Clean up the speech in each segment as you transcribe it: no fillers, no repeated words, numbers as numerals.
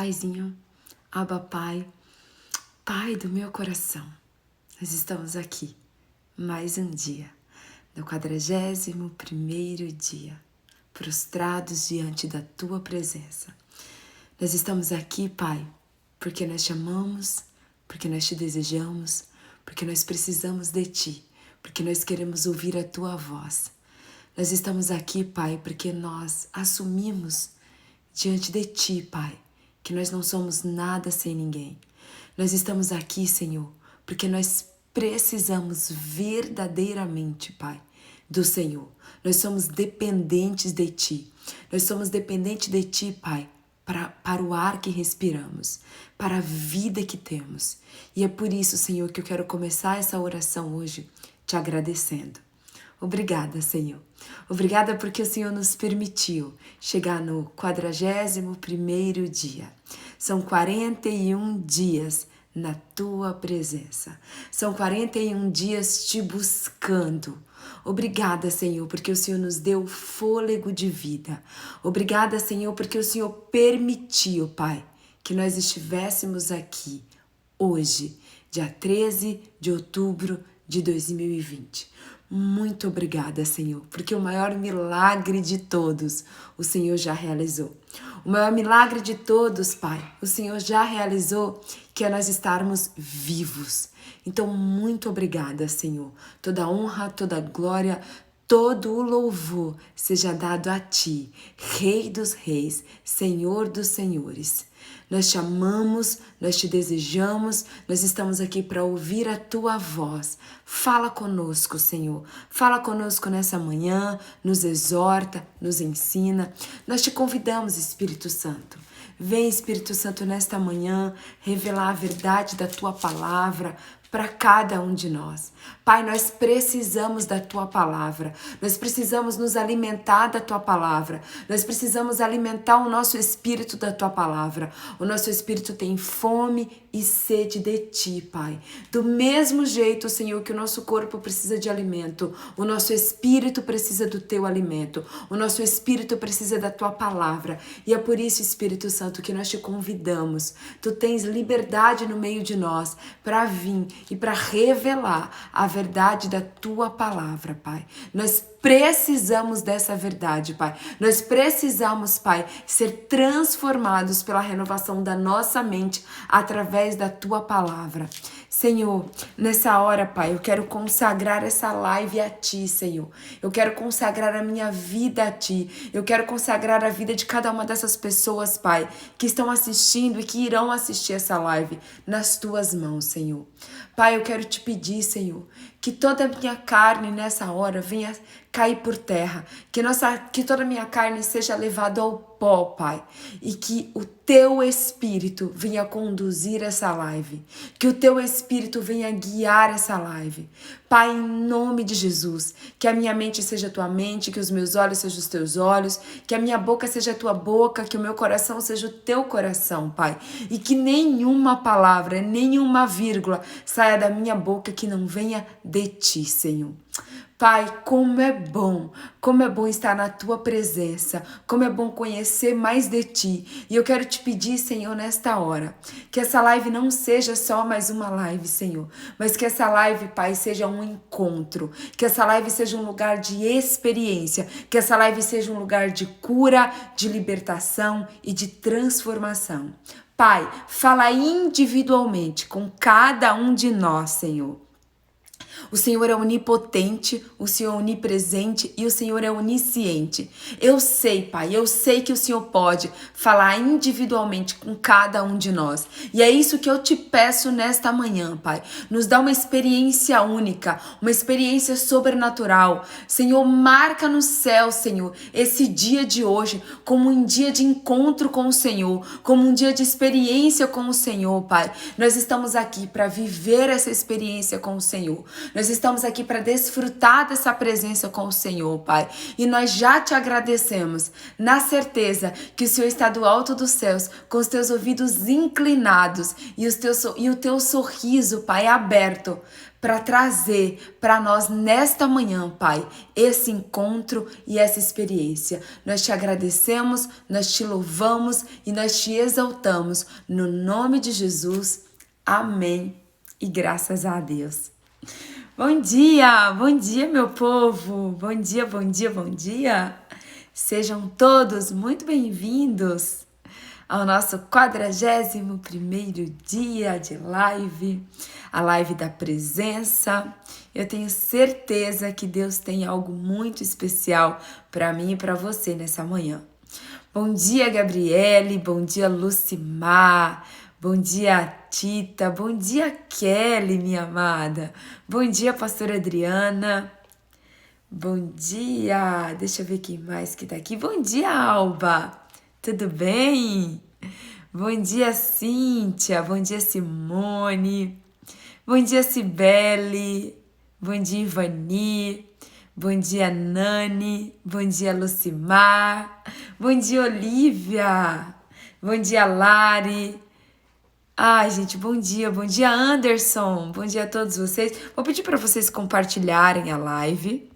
Paizinho, Abba Pai, Pai do meu coração, nós estamos aqui, mais um dia, no 41º dia, prostrados diante da Tua presença. Nós estamos aqui, Pai, porque nós te amamos, porque nós te desejamos, porque nós precisamos de Ti, porque nós queremos ouvir a Tua voz. Nós estamos aqui, Pai, porque nós assumimos diante de Ti, Pai, que nós não somos nada sem ninguém. Nós estamos aqui, Senhor, porque nós precisamos verdadeiramente, Pai, do Senhor. Nós somos dependentes de Ti. Nós somos dependentes de Ti, Pai, para o ar que respiramos, para a vida que temos. E é por isso, Senhor, que eu quero começar essa oração hoje te agradecendo. Obrigada, Senhor. Obrigada porque o Senhor nos permitiu chegar no 41º dia. São 41 dias na Tua presença. São 41 dias te buscando. Obrigada, Senhor, porque o Senhor nos deu fôlego de vida. Obrigada, Senhor, porque o Senhor permitiu, Pai, que nós estivéssemos aqui hoje, dia 13 de outubro de 2020. Muito obrigada, Senhor, porque o maior milagre de todos o Senhor já realizou. O maior milagre de todos, Pai, o Senhor já realizou, que é nós estarmos vivos. Então, muito obrigada, Senhor. Toda honra, toda glória, todo o louvor seja dado a Ti, Rei dos Reis, Senhor dos Senhores. Nós te amamos, nós te desejamos, nós estamos aqui para ouvir a Tua voz. Fala conosco, Senhor. Fala conosco nessa manhã, nos exorta, nos ensina. Nós te convidamos, Espírito Santo. Vem, Espírito Santo, nesta manhã, revelar a verdade da Tua palavra para cada um de nós. Pai, nós precisamos da Tua palavra, nós precisamos nos alimentar da Tua palavra, nós precisamos alimentar o nosso espírito da Tua palavra. O nosso espírito tem fome e sede de Ti, Pai. Do mesmo jeito, Senhor, que o nosso corpo precisa de alimento, o nosso espírito precisa do Teu alimento, o nosso espírito precisa da Tua palavra. E é por isso, Espírito Santo, que nós te convidamos. Tu tens liberdade no meio de nós para vir e para revelar a verdade da Tua palavra, Pai. Nós precisamos dessa verdade, Pai. Nós precisamos, Pai, ser transformados pela renovação da nossa mente através da Tua palavra. Senhor, nessa hora, Pai, eu quero consagrar essa live a Ti, Senhor. Eu quero consagrar a minha vida a Ti. Eu quero consagrar a vida de cada uma dessas pessoas, Pai, que estão assistindo e que irão assistir essa live nas Tuas mãos, Senhor. Pai, eu quero te pedir, Senhor, que toda a minha carne nessa hora venha cair por terra, que toda a minha carne seja levada ao pó, Pai, e que o Teu Espírito venha conduzir essa live, que o Teu Espírito venha guiar essa live. Pai, em nome de Jesus, que a minha mente seja a Tua mente, que os meus olhos sejam os Teus olhos, que a minha boca seja a Tua boca, que o meu coração seja o Teu coração, Pai, e que nenhuma palavra, nenhuma vírgula saia da minha boca que não venha de Ti, Senhor. Pai, como é bom estar na Tua presença, como é bom conhecer mais de Ti. E eu quero te pedir, Senhor, nesta hora, que essa live não seja só mais uma live, Senhor, mas que essa live, Pai, seja um encontro, que essa live seja um lugar de experiência, que essa live seja um lugar de cura, de libertação e de transformação. Pai, fala individualmente com cada um de nós, Senhor. O Senhor é onipotente, o Senhor é onipresente e o Senhor é onisciente. Eu sei, Pai, eu sei que o Senhor pode falar individualmente com cada um de nós. E é isso que eu te peço nesta manhã, Pai. Nos dá uma experiência única, uma experiência sobrenatural. Senhor, marca no céu, Senhor, esse dia de hoje como um dia de encontro com o Senhor, como um dia de experiência com o Senhor, Pai. Nós estamos aqui para viver essa experiência com o Senhor. Nós estamos aqui para desfrutar dessa presença com o Senhor, Pai. E nós já te agradecemos, na certeza que o Senhor está do alto dos céus, com os teus ouvidos inclinados e o teu sorriso, Pai, aberto, para trazer para nós nesta manhã, Pai, esse encontro e essa experiência. Nós te agradecemos, nós te louvamos e nós te exaltamos. No nome de Jesus, amém e graças a Deus. Bom dia, meu povo, bom dia, bom dia, bom dia. Sejam todos muito bem-vindos ao nosso 41º dia de live, a live da presença. Eu tenho certeza que Deus tem algo muito especial para mim e para você nessa manhã. Bom dia, Gabriele, bom dia, Lucimar, bom dia, Tita, bom dia, Kelly, minha amada, bom dia, pastora Adriana, bom dia, deixa eu ver quem mais que tá aqui, bom dia, Alba, tudo bem? Bom dia, Cíntia, bom dia, Simone, bom dia, Cibele, bom dia, Ivani, bom dia, Nani, bom dia, Lucimar, bom dia, Olivia, bom dia, Lari. Ai, gente, bom dia, Anderson, bom dia a todos vocês. Vou pedir para vocês compartilharem a live.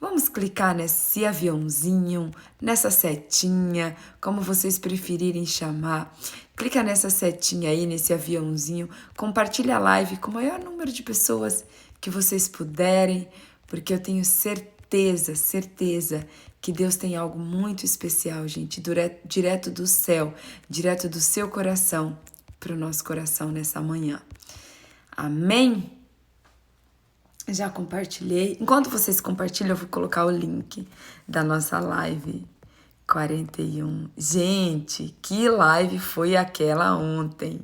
Vamos clicar nesse aviãozinho, nessa setinha, como vocês preferirem chamar. Clica nessa setinha aí, nesse aviãozinho, compartilha a live com o maior número de pessoas que vocês puderem, porque eu tenho certeza que Deus tem algo muito especial, gente, direto do céu, direto do seu coração, para o nosso coração nessa manhã. Amém? Já compartilhei. Enquanto vocês compartilham, eu vou colocar o link da nossa live 41. Gente, que live foi aquela ontem?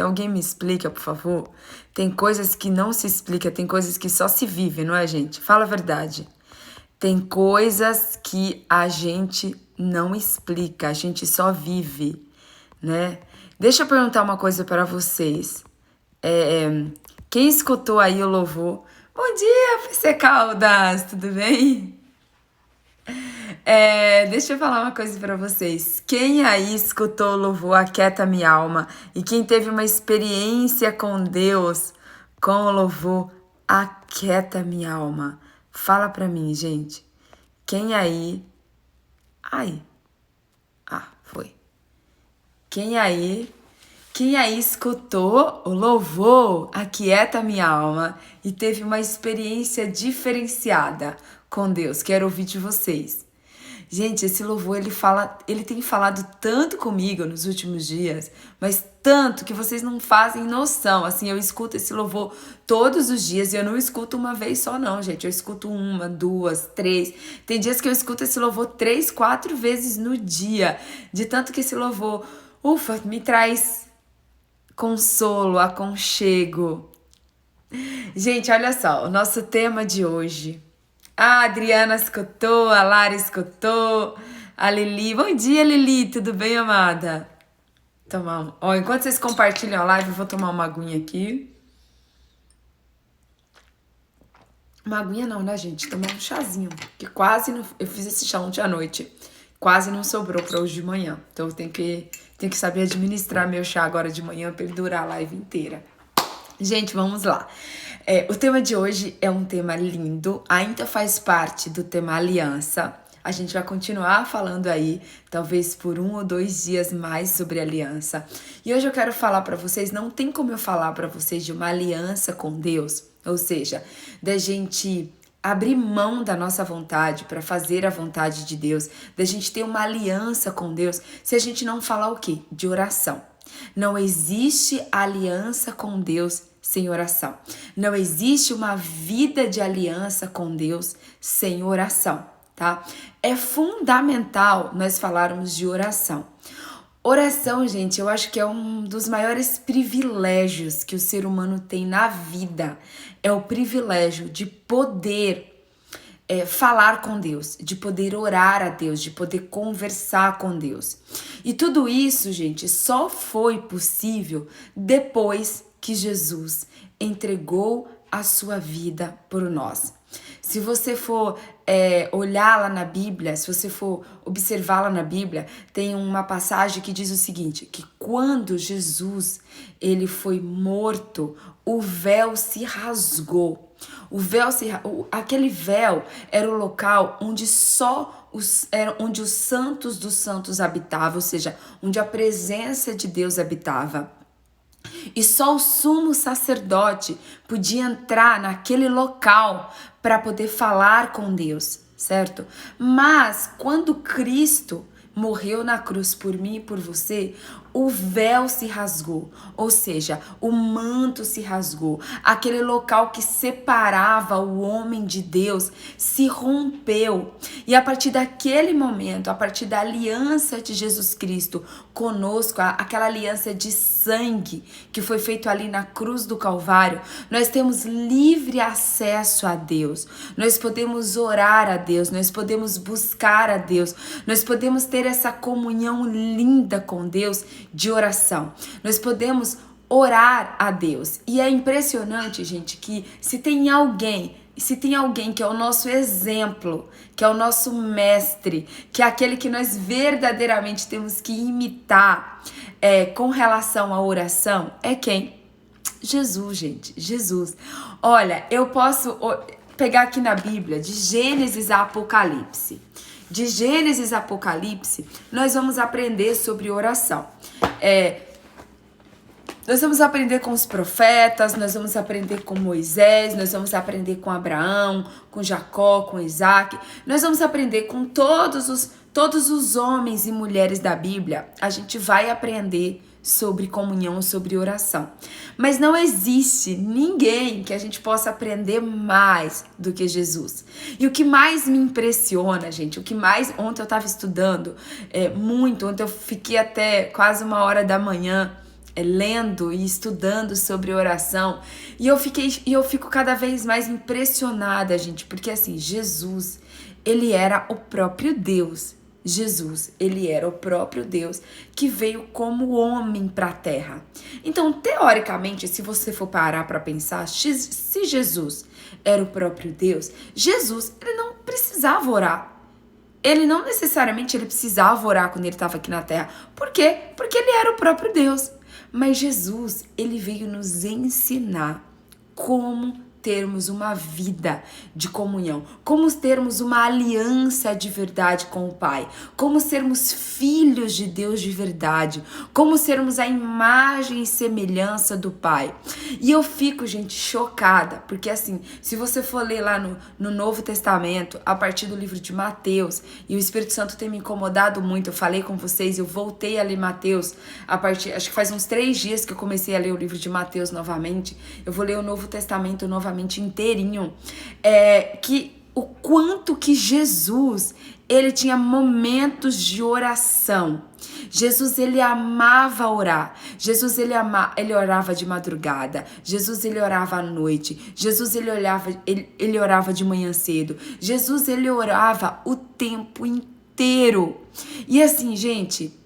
Alguém me explica, por favor? Tem coisas que não se explica, tem coisas que só se vive, não é, gente? Fala a verdade. Tem coisas que a gente não explica, a gente só vive, né? Deixa eu perguntar uma coisa para vocês. Quem escutou aí o louvor? Bom dia, PC Caldas, tudo bem? Deixa eu falar uma coisa para vocês. Quem aí escutou o louvor Aquieta Minha Alma e quem teve uma experiência com Deus, com o louvor Aquieta Minha Alma? Fala para mim, gente. Quem aí... foi. Quem aí escutou o louvor Aquieta Minha Alma e teve uma experiência diferenciada com Deus? Quero ouvir de vocês. Gente, esse louvor, ele tem falado tanto comigo nos últimos dias, mas tanto que vocês não fazem noção. Assim, eu escuto esse louvor todos os dias e eu não escuto uma vez só não, gente. Eu escuto 1, 2, 3. Tem dias que eu escuto esse louvor 3, 4 vezes no dia. De tanto que esse louvor, me traz consolo, aconchego. Gente, olha só, o nosso tema de hoje... A Adriana escutou, a Lara escutou, a Lili. Bom dia, Lili, tudo bem, amada? Enquanto vocês compartilham a live, eu vou tomar uma aguinha aqui. Uma aguinha não, né, gente? Tomar um chazinho, que quase não... Eu fiz esse chá ontem à noite, quase não sobrou para hoje de manhã. Então eu tenho que saber administrar meu chá agora de manhã para ele durar a live inteira. Gente, vamos lá. O tema de hoje é um tema lindo, ainda faz parte do tema aliança. A gente vai continuar falando aí, talvez por 1 ou 2 dias mais sobre aliança. E hoje eu quero falar para vocês, não tem como eu falar para vocês de uma aliança com Deus, ou seja, da gente abrir mão da nossa vontade para fazer a vontade de Deus, da gente ter uma aliança com Deus, se a gente não falar o quê? De oração. Não existe aliança com Deus sem oração. Não existe uma vida de aliança com Deus sem oração, tá? É fundamental nós falarmos de oração. Oração, gente, eu acho que é um dos maiores privilégios que o ser humano tem na vida. É o privilégio de poder falar com Deus, de poder orar a Deus, de poder conversar com Deus. E tudo isso, gente, só foi possível depois que Jesus entregou a sua vida por nós. Se você for olhar lá na Bíblia, se você for observar lá na Bíblia, tem uma passagem que diz o seguinte, que quando Jesus ele foi morto, o véu se rasgou. Aquele véu era o local onde onde os santos dos santos habitavam, ou seja, onde a presença de Deus habitava. E só o sumo sacerdote podia entrar naquele local para poder falar com Deus, certo? Mas quando Cristo morreu na cruz por mim e por você, o véu se rasgou, ou seja, o manto se rasgou. Aquele local que separava o homem de Deus se rompeu. E a partir daquele momento, a partir da aliança de Jesus Cristo conosco, aquela aliança de sangue que foi feito ali na cruz do Calvário, nós temos livre acesso a Deus. Nós podemos orar a Deus, nós podemos buscar a Deus, nós podemos ter essa comunhão linda com Deus de oração. Nós podemos orar a Deus. E é impressionante, gente, que se tem alguém que é o nosso exemplo, que é o nosso mestre, que é aquele que nós verdadeiramente temos que imitar com relação à oração, é quem? Jesus, gente, Jesus. Olha, eu posso pegar aqui na Bíblia, de Gênesis a Apocalipse. De Gênesis a Apocalipse, nós vamos aprender sobre oração. Nós vamos aprender com os profetas, nós vamos aprender com Moisés, nós vamos aprender com Abraão, com Jacó, com Isaac. Nós vamos aprender com todos os homens e mulheres da Bíblia. A gente vai aprender sobre comunhão, sobre oração. Mas não existe ninguém que a gente possa aprender mais do que Jesus. E o que mais me impressiona, gente, ontem eu estava estudando muito, ontem eu fiquei até quase 1h da manhã lendo e estudando sobre oração, e eu fico cada vez mais impressionada, gente, porque assim, Jesus, ele era o próprio Deus. Jesus, ele era o próprio Deus que veio como homem para a terra. Então, teoricamente, se você for parar para pensar, se Jesus era o próprio Deus, Jesus, ele não precisava orar. Ele não necessariamente precisava orar quando ele estava aqui na terra. Por quê? Porque ele era o próprio Deus. Mas Jesus, ele veio nos ensinar como termos uma vida de comunhão, como termos uma aliança de verdade com o Pai, como sermos filhos de Deus de verdade, como sermos a imagem e semelhança do Pai. E eu fico, gente, chocada, porque assim, se você for ler lá no Novo Testamento, a partir do livro de Mateus, e o Espírito Santo tem me incomodado muito, eu falei com vocês, eu voltei a ler Mateus, acho que faz uns 3 dias que eu comecei a ler o livro de Mateus novamente, eu vou ler o Novo Testamento novamente inteirinho, que o quanto que Jesus, ele tinha momentos de oração. Jesus, ele amava orar. Jesus, ele orava de madrugada. Jesus, ele orava à noite. Jesus, ele orava de manhã cedo. Jesus, ele orava o tempo inteiro. E assim, gente,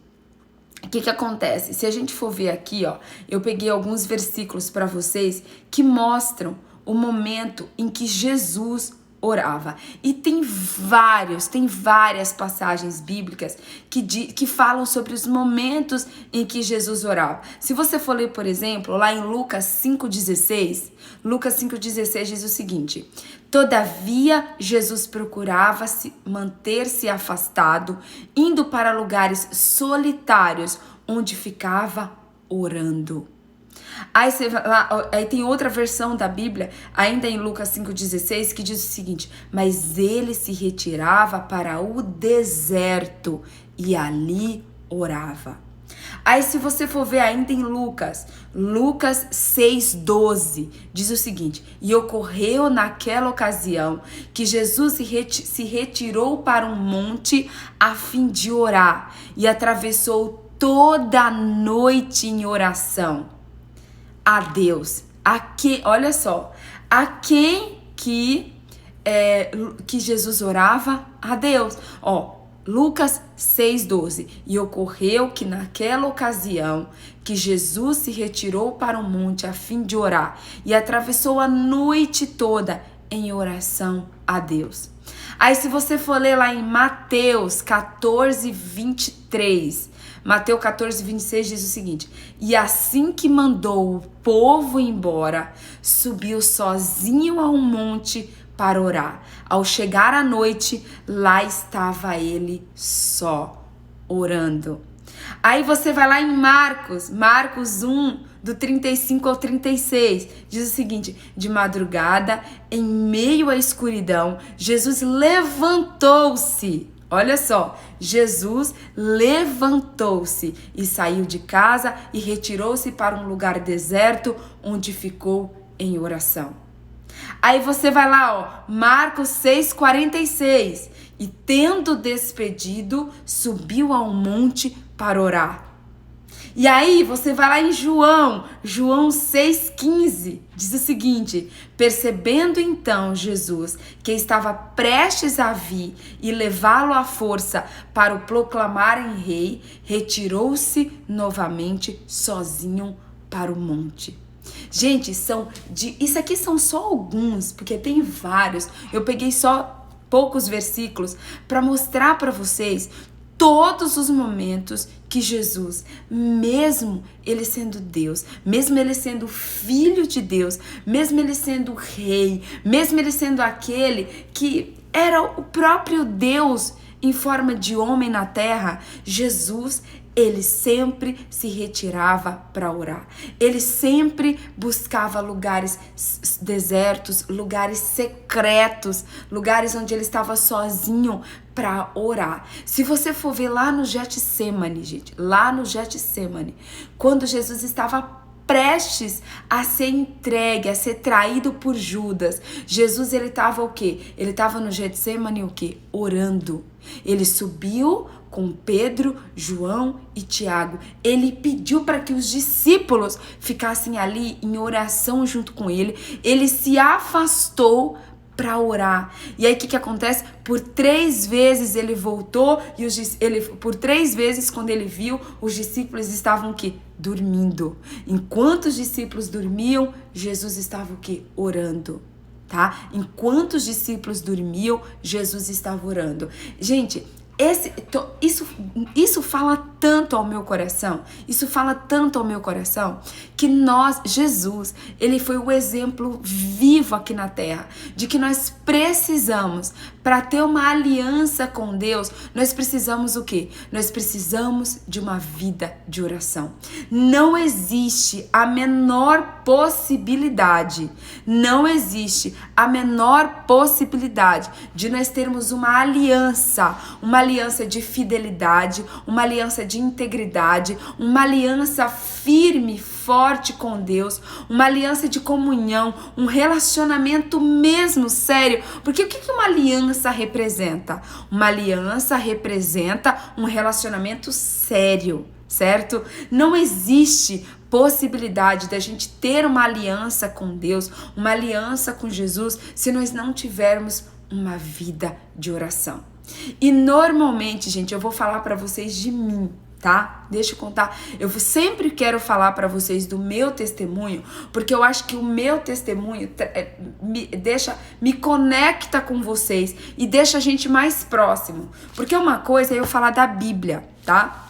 o que acontece? Se a gente for ver aqui, ó, eu peguei alguns versículos para vocês que mostram o momento em que Jesus orava. E tem várias passagens bíblicas que falam sobre os momentos em que Jesus orava. Se você for ler, por exemplo, lá em Lucas 5,16, diz o seguinte: todavia, Jesus procurava manter-se afastado, indo para lugares solitários, onde ficava orando. Aí tem outra versão da Bíblia, ainda em Lucas 5,16, que diz o seguinte: mas ele se retirava para o deserto e ali orava. Aí se você for ver ainda em Lucas 6,12, diz o seguinte: e ocorreu naquela ocasião que Jesus se retirou para um monte a fim de orar e atravessou toda a noite em oração a Deus. Olha só, a quem que Jesus orava? A Deus. Ó, Lucas 6,12. E ocorreu que naquela ocasião que Jesus se retirou para o monte a fim de orar e atravessou a noite toda em oração a Deus. Aí se você for ler lá em Mateus 14, 23, Mateus 14, 26 diz o seguinte: e assim que mandou o povo embora, subiu sozinho a um monte para orar. Ao chegar à noite, lá estava ele só, orando. Aí você vai lá em Marcos 1, do 35 ao 36, diz o seguinte: de madrugada, em meio à escuridão, Jesus levantou-se. Olha só, Jesus levantou-se e saiu de casa e retirou-se para um lugar deserto, onde ficou em oração. Aí você vai lá, ó, Marcos 6,46. E tendo despedido, subiu a um monte para orar. E aí você vai lá em João 6,15, diz o seguinte: percebendo então Jesus que estava prestes a vir e levá-lo à força para o proclamarem rei, retirou-se novamente sozinho para o monte. Gente, isso aqui são só alguns, porque tem vários. Eu peguei só poucos versículos para mostrar para vocês todos os momentos que Jesus, mesmo ele sendo Deus, mesmo ele sendo filho de Deus, mesmo ele sendo rei, mesmo ele sendo aquele que era o próprio Deus em forma de homem na terra, Jesus, ele sempre se retirava para orar. Ele sempre buscava lugares desertos, lugares secretos, lugares onde ele estava sozinho para orar. Se você for ver lá no Getsemane, gente, lá no Getsemane, quando Jesus estava prestes a ser entregue, a ser traído por Judas, Jesus, ele estava o quê? Ele estava no Getsemane o quê? Orando. Ele subiu com Pedro, João e Tiago. Ele pediu para que os discípulos ficassem ali em oração junto com ele. Ele se afastou para orar. E aí o que acontece? Por 3 vezes ele voltou e por 3 vezes quando ele viu, os discípulos estavam o quê? Dormindo. Enquanto os discípulos dormiam, Jesus estava o quê? Orando. Tá? Enquanto os discípulos dormiam, Jesus estava orando. Gente, isso fala tanto ao meu coração, que Jesus, ele foi o exemplo vivo aqui na terra, de que nós precisamos, para ter uma aliança com Deus, nós precisamos o quê? Nós precisamos de uma vida de oração. Não existe a menor possibilidade de nós termos uma aliança de fidelidade, uma aliança de integridade, uma aliança firme, forte com Deus, uma aliança de comunhão, um relacionamento mesmo sério. Porque o que uma aliança representa? Uma aliança representa um relacionamento sério, certo? Não existe possibilidade da gente ter uma aliança com Deus, uma aliança com Jesus, se nós não tivermos uma vida de oração. E normalmente, gente, eu vou falar para vocês de mim, tá? Deixa eu contar. Eu sempre quero falar para vocês do meu testemunho, porque eu acho que o meu testemunho me conecta com vocês e deixa a gente mais próximo. Porque uma coisa é eu falar da Bíblia, tá?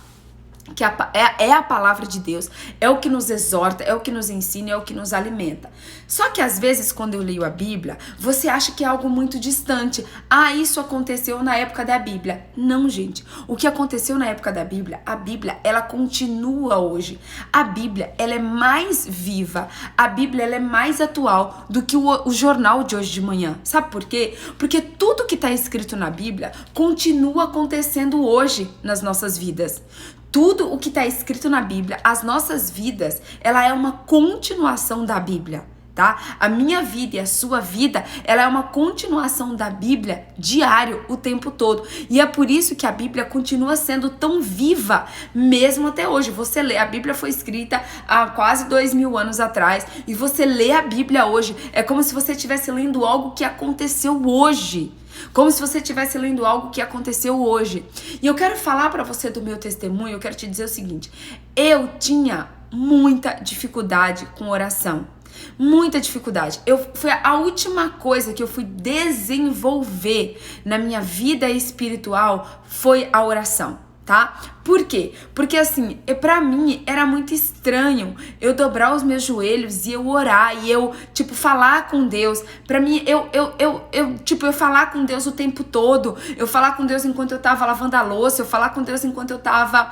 Que é a palavra de Deus, é o que nos exorta, é o que nos ensina, é o que nos alimenta. Só que às vezes quando eu leio a Bíblia, você acha que é algo muito distante. Ah, isso aconteceu na época da Bíblia. Não, gente. O que aconteceu na época da Bíblia, a Bíblia, ela continua hoje. A Bíblia, ela é mais viva. A Bíblia, ela é mais atual do que o jornal de hoje de manhã. Sabe por quê? Porque tudo que está escrito na Bíblia continua acontecendo hoje nas nossas vidas. Tudo o que está escrito na Bíblia, as nossas vidas, ela é uma continuação da Bíblia, tá? A minha vida e a sua vida, ela é uma continuação da Bíblia diário, o tempo todo. E é por isso que a Bíblia continua sendo tão viva, mesmo até hoje. Você lê, a Bíblia foi escrita há quase 2000 anos atrás, e você lê a Bíblia hoje, é como se você estivesse lendo algo que aconteceu hoje. Como se você estivesse lendo algo que aconteceu hoje. E eu quero falar para você do meu testemunho, eu quero te dizer o seguinte: eu tinha muita dificuldade com oração. Muita dificuldade. Foi a última coisa que eu fui desenvolver na minha vida espiritual foi a oração, tá? Por quê? Porque assim, pra mim era muito estranho eu dobrar os meus joelhos e eu orar e eu, tipo, falar com Deus. Pra mim, eu falar com Deus o tempo todo. Eu falar com Deus enquanto eu tava lavando a louça, eu falar com Deus enquanto eu tava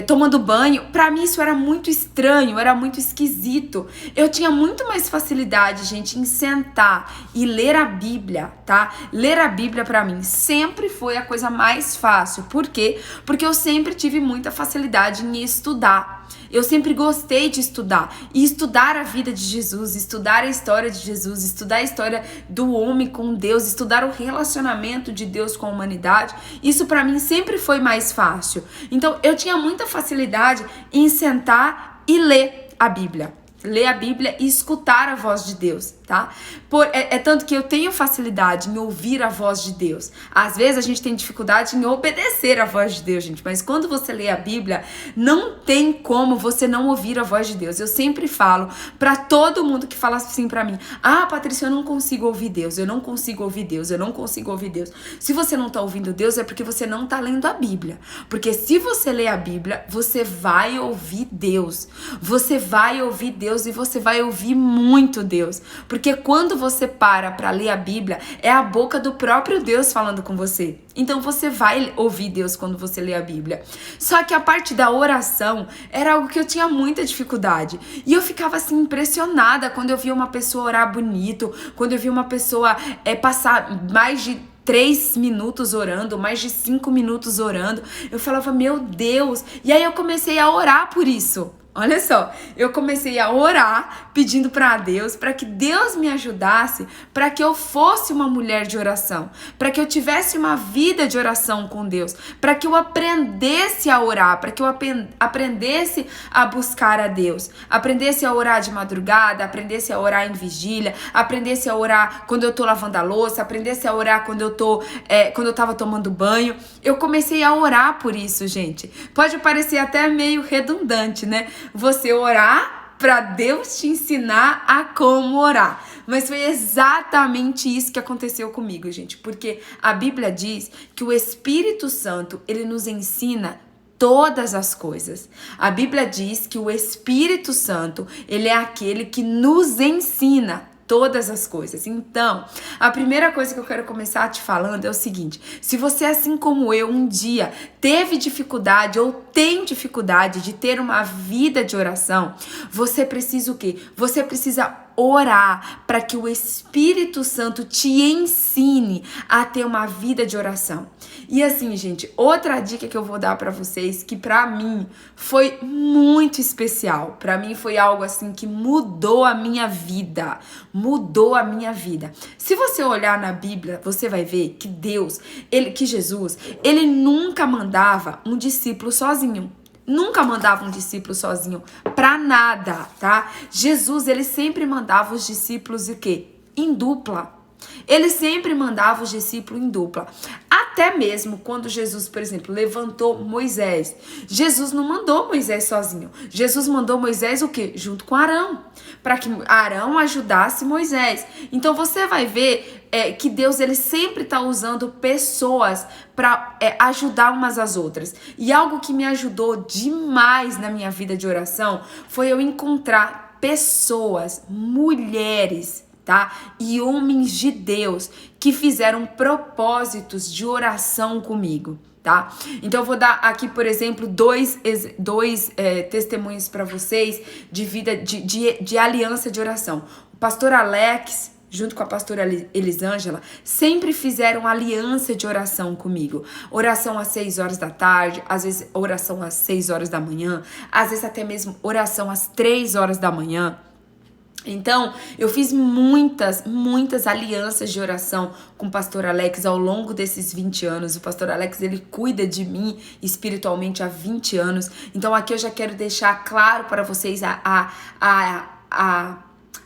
tomando banho. Pra mim isso era muito estranho, era muito esquisito. Eu tinha muito mais facilidade, gente, em sentar e ler a Bíblia, tá? Ler a Bíblia pra mim sempre foi a coisa mais fácil. Por quê? Porque eu sempre tive muita facilidade em estudar. Eu sempre gostei de estudar. E estudar a vida de Jesus, estudar a história de Jesus, estudar a história do homem com Deus, estudar o relacionamento de Deus com a humanidade, isso pra mim sempre foi mais fácil. Então eu tinha muita facilidade em sentar e ler a Bíblia. Ler a Bíblia e escutar a voz de Deus, tá? Tanto que eu tenho facilidade em ouvir a voz de Deus. Às vezes a gente tem dificuldade em obedecer a voz de Deus, gente. Mas quando você lê a Bíblia, não tem como você não ouvir a voz de Deus. Eu sempre falo pra todo mundo que fala assim pra mim: ah, Patrícia, eu não consigo ouvir Deus, eu não consigo ouvir Deus, eu não consigo ouvir Deus. Se você não tá ouvindo Deus, é porque você não tá lendo a Bíblia. Porque se você ler a Bíblia, você vai ouvir Deus. Você vai ouvir Deus e você vai ouvir muito Deus. Porque quando você para pra ler a Bíblia, é a boca do próprio Deus falando com você. Então você vai ouvir Deus quando você lê a Bíblia. Só que a parte da oração era algo que eu tinha muita dificuldade. E eu ficava assim impressionada quando eu via uma pessoa orar bonito, quando eu via uma pessoa passar mais de 3 minutos orando, mais de 5 minutos orando. Eu falava, meu Deus. E aí eu comecei a orar por isso. Olha só, eu comecei a orar pedindo para Deus, para que Deus me ajudasse, para que eu fosse uma mulher de oração, para que eu tivesse uma vida de oração com Deus, para que eu aprendesse a orar, para que eu aprendesse a buscar a Deus, aprendesse a orar de madrugada, aprendesse a orar em vigília, aprendesse a orar quando eu tô lavando a louça, aprendesse a orar quando eu tava tomando banho. Eu comecei a orar por isso, gente. Pode parecer até meio redundante, né? Você orar para Deus te ensinar a como orar. Mas foi exatamente isso que aconteceu comigo, gente. Porque a Bíblia diz que o Espírito Santo, ele nos ensina todas as coisas. A Bíblia diz que o Espírito Santo, ele é aquele que nos ensina todas as coisas. Então, a primeira coisa que eu quero começar te falando é o seguinte: se você, assim como eu, um dia teve dificuldade ou tem dificuldade de ter uma vida de oração, você precisa o quê? Você precisa orar para que o Espírito Santo te ensine a ter uma vida de oração. E assim, gente, outra dica que eu vou dar para vocês, que para mim foi muito especial, para mim foi algo assim que mudou a minha vida, Se você olhar na Bíblia, você vai ver que Jesus, ele nunca mandava um discípulo sozinho. Nunca mandava um discípulo sozinho pra nada, tá? Jesus, ele sempre mandava os discípulos o quê? Em dupla. Ele sempre mandava os discípulos em dupla. Até mesmo quando Jesus, por exemplo, levantou Moisés. Jesus não mandou Moisés sozinho. Jesus mandou Moisés o quê? Junto com Arão. Para que Arão ajudasse Moisés. Então você vai ver que Deus, ele sempre está usando pessoas para ajudar umas às outras. E algo que me ajudou demais na minha vida de oração foi eu encontrar pessoas, mulheres, tá? E homens de Deus que fizeram propósitos de oração comigo, tá? Então eu vou dar aqui, por exemplo, dois testemunhos para vocês de vida de aliança de oração. O pastor Alex, junto com a pastora Elisângela, sempre fizeram aliança de oração comigo. Oração às 6 horas da tarde, às vezes oração às 6 horas da manhã, às vezes até mesmo oração às 3 horas da manhã. Então, eu fiz muitas alianças de oração com o pastor Alex ao longo desses 20 anos. O pastor Alex, ele cuida de mim espiritualmente há 20 anos. Então, aqui eu já quero deixar claro para vocês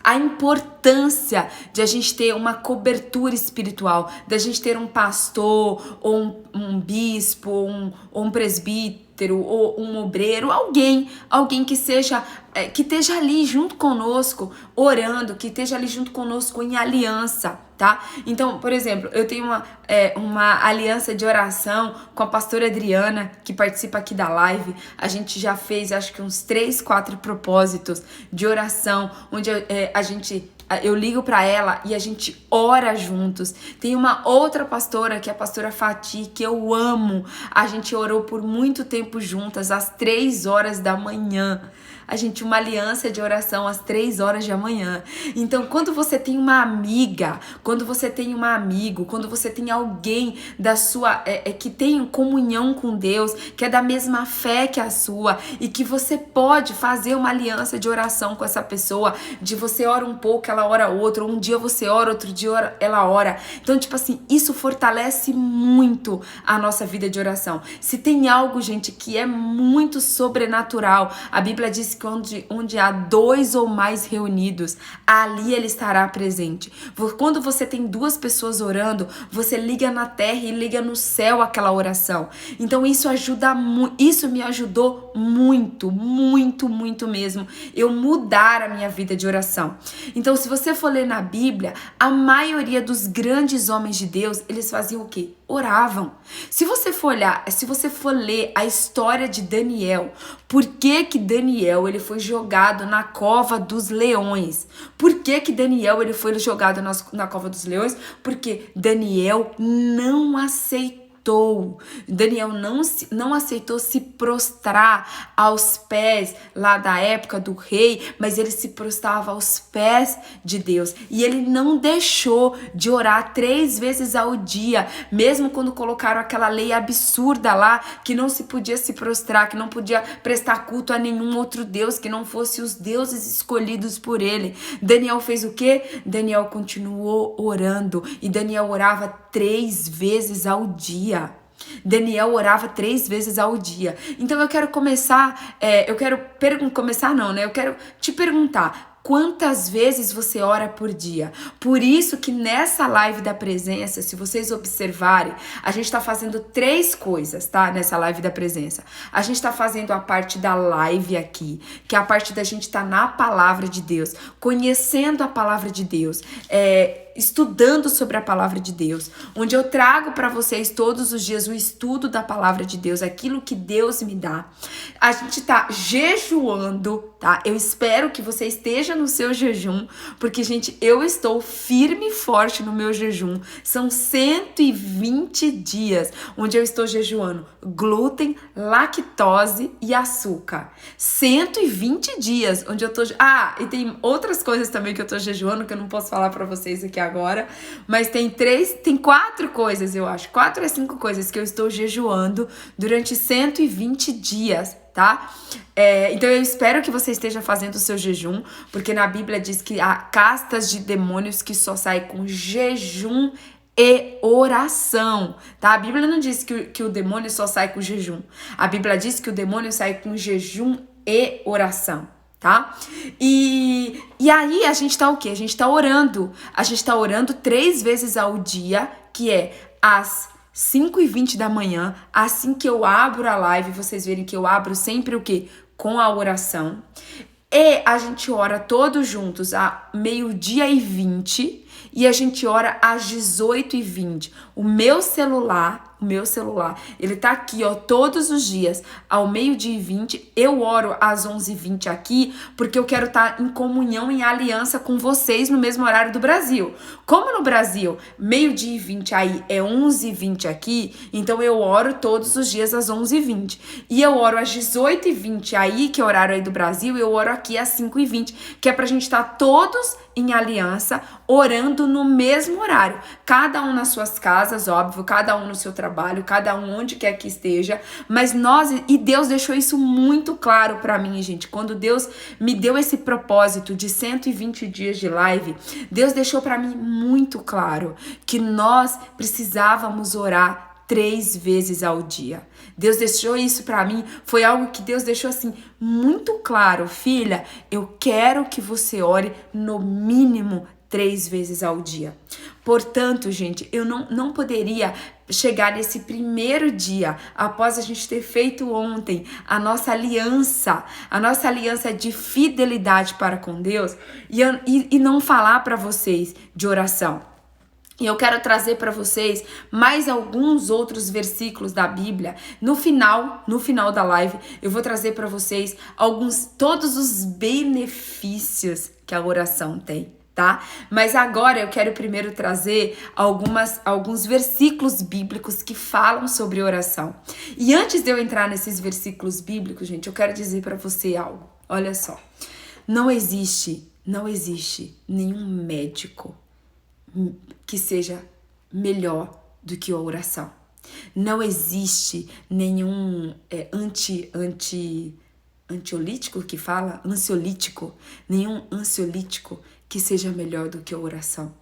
a importância de a gente ter uma cobertura espiritual, de a gente ter um pastor, ou um bispo, ou um presbítero, ou um obreiro, alguém que seja, que esteja ali junto conosco, orando, que esteja ali junto conosco em aliança, tá? Então, por exemplo, eu tenho uma aliança de oração com a pastora Adriana, que participa aqui da live. A gente já fez, acho que uns 3, 4 propósitos de oração, onde eu ligo para ela e a gente ora juntos. Tem uma outra pastora, que é a pastora Fati, que eu amo. A gente orou por muito tempo juntas, às 3 horas da manhã. A gente, uma aliança de oração às 3 horas da manhã. Então, quando você tem uma amiga, quando você tem um amigo, quando você tem alguém da sua, que tem comunhão com Deus, que é da mesma fé que a sua, e que você pode fazer uma aliança de oração com essa pessoa, de você ora um pouco, ela ora outro, um dia você ora, outro dia ela ora. Então, tipo assim, isso fortalece muito a nossa vida de oração. Se tem algo, gente, que é muito sobrenatural, a Bíblia diz que onde há 2 ou mais reunidos, ali ele estará presente. Quando você tem 2 pessoas orando, você liga na terra e liga no céu aquela oração. Então isso me ajudou muito, muito, muito mesmo, eu mudar a minha vida de oração. Então, se você for ler na Bíblia, a maioria dos grandes homens de Deus, eles faziam o quê? Oravam. Se você for ler a história de Daniel, por que Daniel ele foi jogado na cova dos leões? Por que Daniel ele foi jogado na cova dos leões? Porque Daniel não aceitou. Daniel não aceitou se prostrar aos pés lá da época do rei, mas ele se prostrava aos pés de Deus. E ele não deixou de orar 3 vezes ao dia, mesmo quando colocaram aquela lei absurda lá, que não se podia se prostrar, que não podia prestar culto a nenhum outro Deus, que não fosse os deuses escolhidos por ele. Daniel fez o quê? Daniel continuou orando, e Daniel orava 3 vezes ao dia. Daniel orava 3 vezes ao dia. Então eu quero eu quero te perguntar: quantas vezes você ora por dia? Por isso que nessa live da presença, se vocês observarem, a gente tá fazendo 3 coisas, tá? Nessa live da presença. A gente tá fazendo a parte da live aqui, que é a parte da gente tá na palavra de Deus, conhecendo a palavra de Deus, estudando sobre a palavra de Deus, onde eu trago para vocês todos os dias o estudo da palavra de Deus, aquilo que Deus me dá. A gente tá jejuando, tá? Eu espero que você esteja no seu jejum, porque, gente, eu estou firme e forte no meu jejum. São 120 dias onde eu estou jejuando glúten, lactose e açúcar. 120 dias onde eu tô... e tem outras coisas também que eu tô jejuando, que eu não posso falar para vocês aqui agora, mas tem 4 coisas, eu acho, 4 a 5 coisas que eu estou jejuando durante 120 dias, tá? Então eu espero que você esteja fazendo o seu jejum, porque na Bíblia diz que há castas de demônios que só saem com jejum e oração, tá? A Bíblia não diz que o demônio só sai com jejum. A Bíblia diz que o demônio sai com jejum e oração, tá? E aí a gente tá o quê? A gente tá orando. A gente tá orando 3 vezes ao dia, que é às 5h20 da manhã, assim que eu abro a live, vocês verem que eu abro sempre o quê? Com a oração. E a gente ora todos juntos a 12h20 e a gente ora às 18h20. O meu celular, ele tá aqui, ó, todos os dias, ao 12h20, eu oro às 11h20 aqui, porque eu quero estar em comunhão, em aliança com vocês no mesmo horário do Brasil. Como no Brasil, 12h20 aí é 11h20 aqui, então eu oro todos os dias às 11h20. E eu oro às 18h20 aí, que é o horário aí do Brasil, eu oro aqui às 5h20, que é pra gente estar todos em aliança, orando no mesmo horário. Cada um nas suas casas, óbvio, cada um no seu trabalho, cada um onde quer que esteja, mas Deus deixou isso muito claro pra mim, gente. Quando Deus me deu esse propósito de 120 dias de live, Deus deixou pra mim muito claro que nós precisávamos orar 3 vezes ao dia. Deus deixou isso para mim, foi algo que Deus deixou assim muito claro. Filha, eu quero que você ore no mínimo 3 vezes ao dia. Portanto, gente, eu não poderia chegar nesse primeiro dia, após a gente ter feito ontem a nossa aliança de fidelidade para com Deus, e não falar para vocês de oração. E eu quero trazer para vocês mais alguns outros versículos da Bíblia. No final da live, eu vou trazer para vocês todos os benefícios que a oração tem, tá? Mas agora eu quero primeiro trazer alguns versículos bíblicos que falam sobre oração. E antes de eu entrar nesses versículos bíblicos, gente, eu quero dizer para você algo. Olha só. Não existe nenhum médico que seja melhor do que a oração. Não existe nenhum ansiolítico que fala, nenhum ansiolítico que seja melhor do que a oração.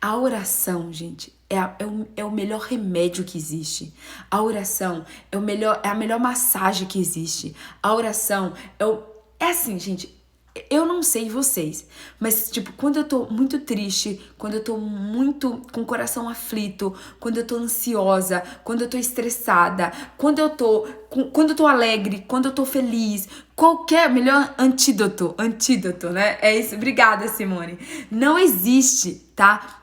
A oração, gente, é o melhor remédio que existe. A oração é a melhor massagem que existe. A oração é assim, gente. Eu não sei vocês, mas tipo, quando eu tô muito triste, quando eu tô muito com o coração aflito, quando eu tô ansiosa, quando eu tô estressada, quando eu tô alegre, quando eu tô feliz, qualquer melhor antídoto, né? É isso. Obrigada, Simone. Não existe, tá?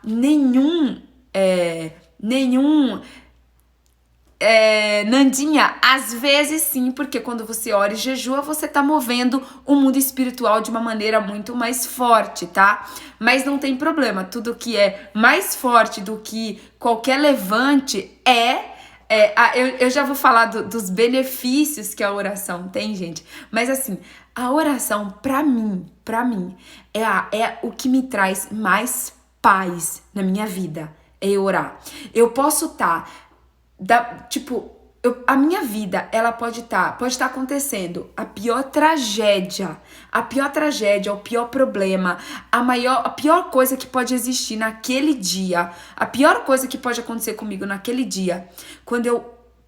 Nandinha, às vezes sim, porque quando você ora e jejua, você tá movendo o mundo espiritual de uma maneira muito mais forte, tá? Mas não tem problema, tudo que é mais forte do que qualquer levante eu já vou falar dos benefícios que a oração tem, gente. Mas assim, a oração, pra mim, é o que me traz mais paz na minha vida, é orar. Eu posso estar... a minha vida, ela pode estar acontecendo a pior tragédia, o pior problema, a pior coisa que pode existir naquele dia, a pior coisa que pode acontecer comigo naquele dia, quando eu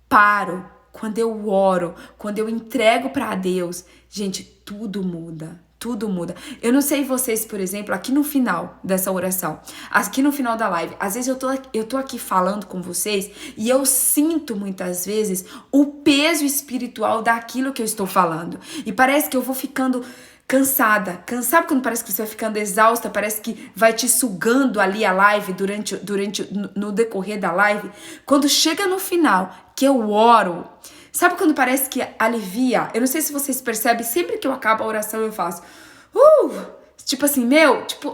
paro, quando eu oro, quando eu entrego para Deus, gente, tudo muda. Tudo muda. Eu não sei vocês, por exemplo, aqui no final dessa oração, aqui no final da live, às vezes eu tô aqui falando com vocês e eu sinto muitas vezes o peso espiritual daquilo que eu estou falando. E parece que eu vou ficando cansada. Sabe quando parece que você vai ficando exausta, parece que vai te sugando ali a live no decorrer da live? Quando chega no final, que eu oro, sabe quando parece que alivia? Eu não sei se vocês percebem, sempre que eu acabo a oração eu faço tipo assim,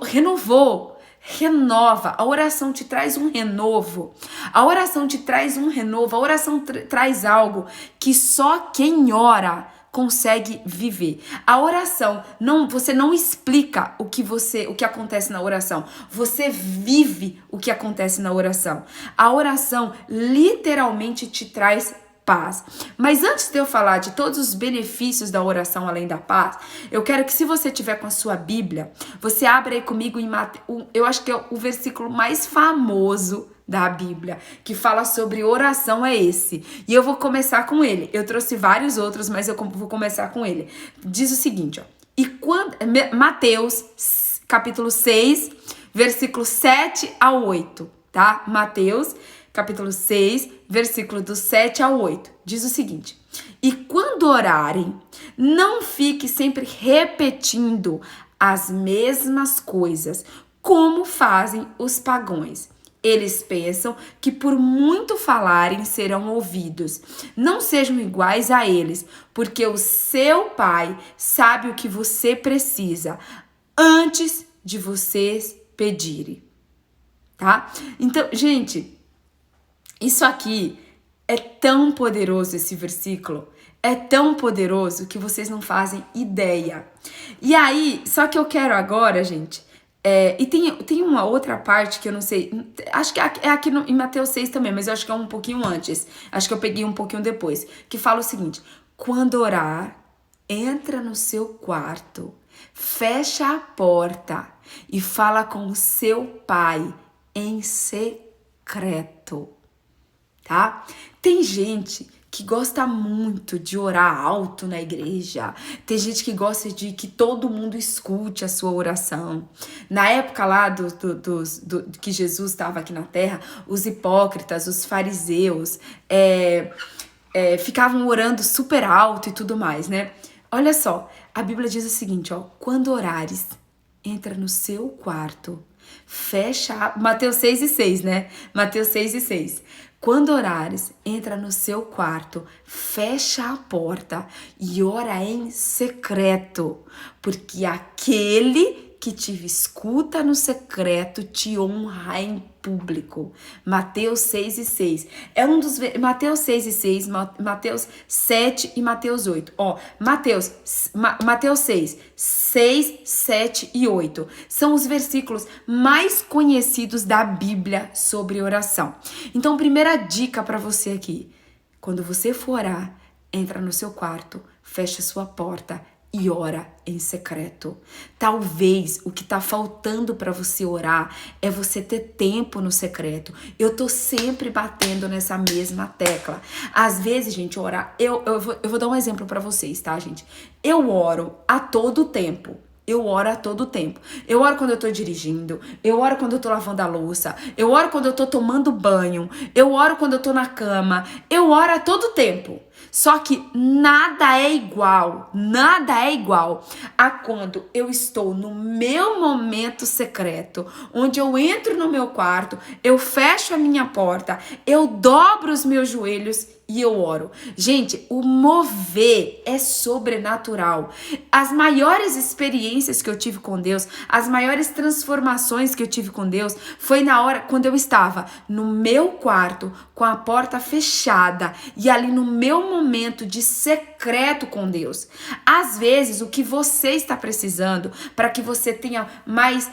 renovou, renova. A oração te traz um renovo. A oração traz algo que só quem ora consegue viver. A oração, você não explica o que acontece na oração. Você vive o que acontece na oração. A oração literalmente te traz paz. Mas antes de eu falar de todos os benefícios da oração além da paz, eu quero que, se você tiver com a sua Bíblia, você abra aí comigo em Mateus, eu acho que é o versículo mais famoso da Bíblia, que fala sobre oração, é esse. E eu vou começar com ele. Eu trouxe vários outros, mas eu vou começar com ele. Diz o seguinte, Mateus, capítulo 6, versículo 7 ao 8, tá? Mateus, capítulo 6, versículo do 7 ao 8. Diz o seguinte: e quando orarem, não fique sempre repetindo as mesmas coisas, como fazem os pagãos. Eles pensam que por muito falarem serão ouvidos. Não sejam iguais a eles, porque o seu Pai sabe o que você precisa antes de vocês pedirem. Tá? Então, gente, isso aqui é tão poderoso, esse versículo. É tão poderoso que vocês não fazem ideia. E aí, só que eu quero agora, gente... e tem uma outra parte que eu não sei... Acho que é aqui em Mateus 6 também, mas eu acho que é um pouquinho antes. Acho que eu peguei um pouquinho depois. Que fala o seguinte: quando orar, entra no seu quarto, fecha a porta e fala com o seu Pai em secreto. Tá? Tem gente que gosta muito de orar alto na igreja. Tem gente que gosta de que todo mundo escute a sua oração. Na época lá que Jesus estava aqui na terra, os hipócritas, os fariseus, ficavam orando super alto e tudo mais, né? Olha só, a Bíblia diz o seguinte, ó. Quando orares, entra no seu quarto, fecha... Mateus 6:6, né? Mateus 6:6. Quando orares, entra no seu quarto, fecha a porta e ora em secreto, porque aquele que te escuta no secreto te honra em público. Mateus 6:6. É um dos... Mateus 6:6, Mateus 7 e Mateus 8. Ó, Mateus 6, 7 e 8. São os versículos mais conhecidos da Bíblia sobre oração. Então, primeira dica para você aqui. Quando você for orar, entra no seu quarto, fecha sua porta e ora em secreto. Talvez o que tá faltando para você orar é você ter tempo no secreto. Eu tô sempre batendo nessa mesma tecla. Às vezes, gente, orar... Eu vou dar um exemplo para vocês, tá, gente? Eu oro a todo tempo. Eu oro a todo tempo. Eu oro quando eu tô dirigindo. Eu oro quando eu tô lavando a louça. Eu oro quando eu tô tomando banho. Eu oro quando eu tô na cama. Eu oro a todo tempo. Só que nada é igual a quando eu estou no meu momento secreto, onde eu entro no meu quarto, eu fecho a minha porta, eu dobro os meus joelhos e eu oro. Gente, o mover é sobrenatural. As maiores experiências que eu tive com Deus, as maiores transformações que eu tive com Deus, foi na hora quando eu estava no meu quarto, com a porta fechada e ali no meu momento de secreto com Deus. Às vezes, o que você está precisando para que você tenha mais...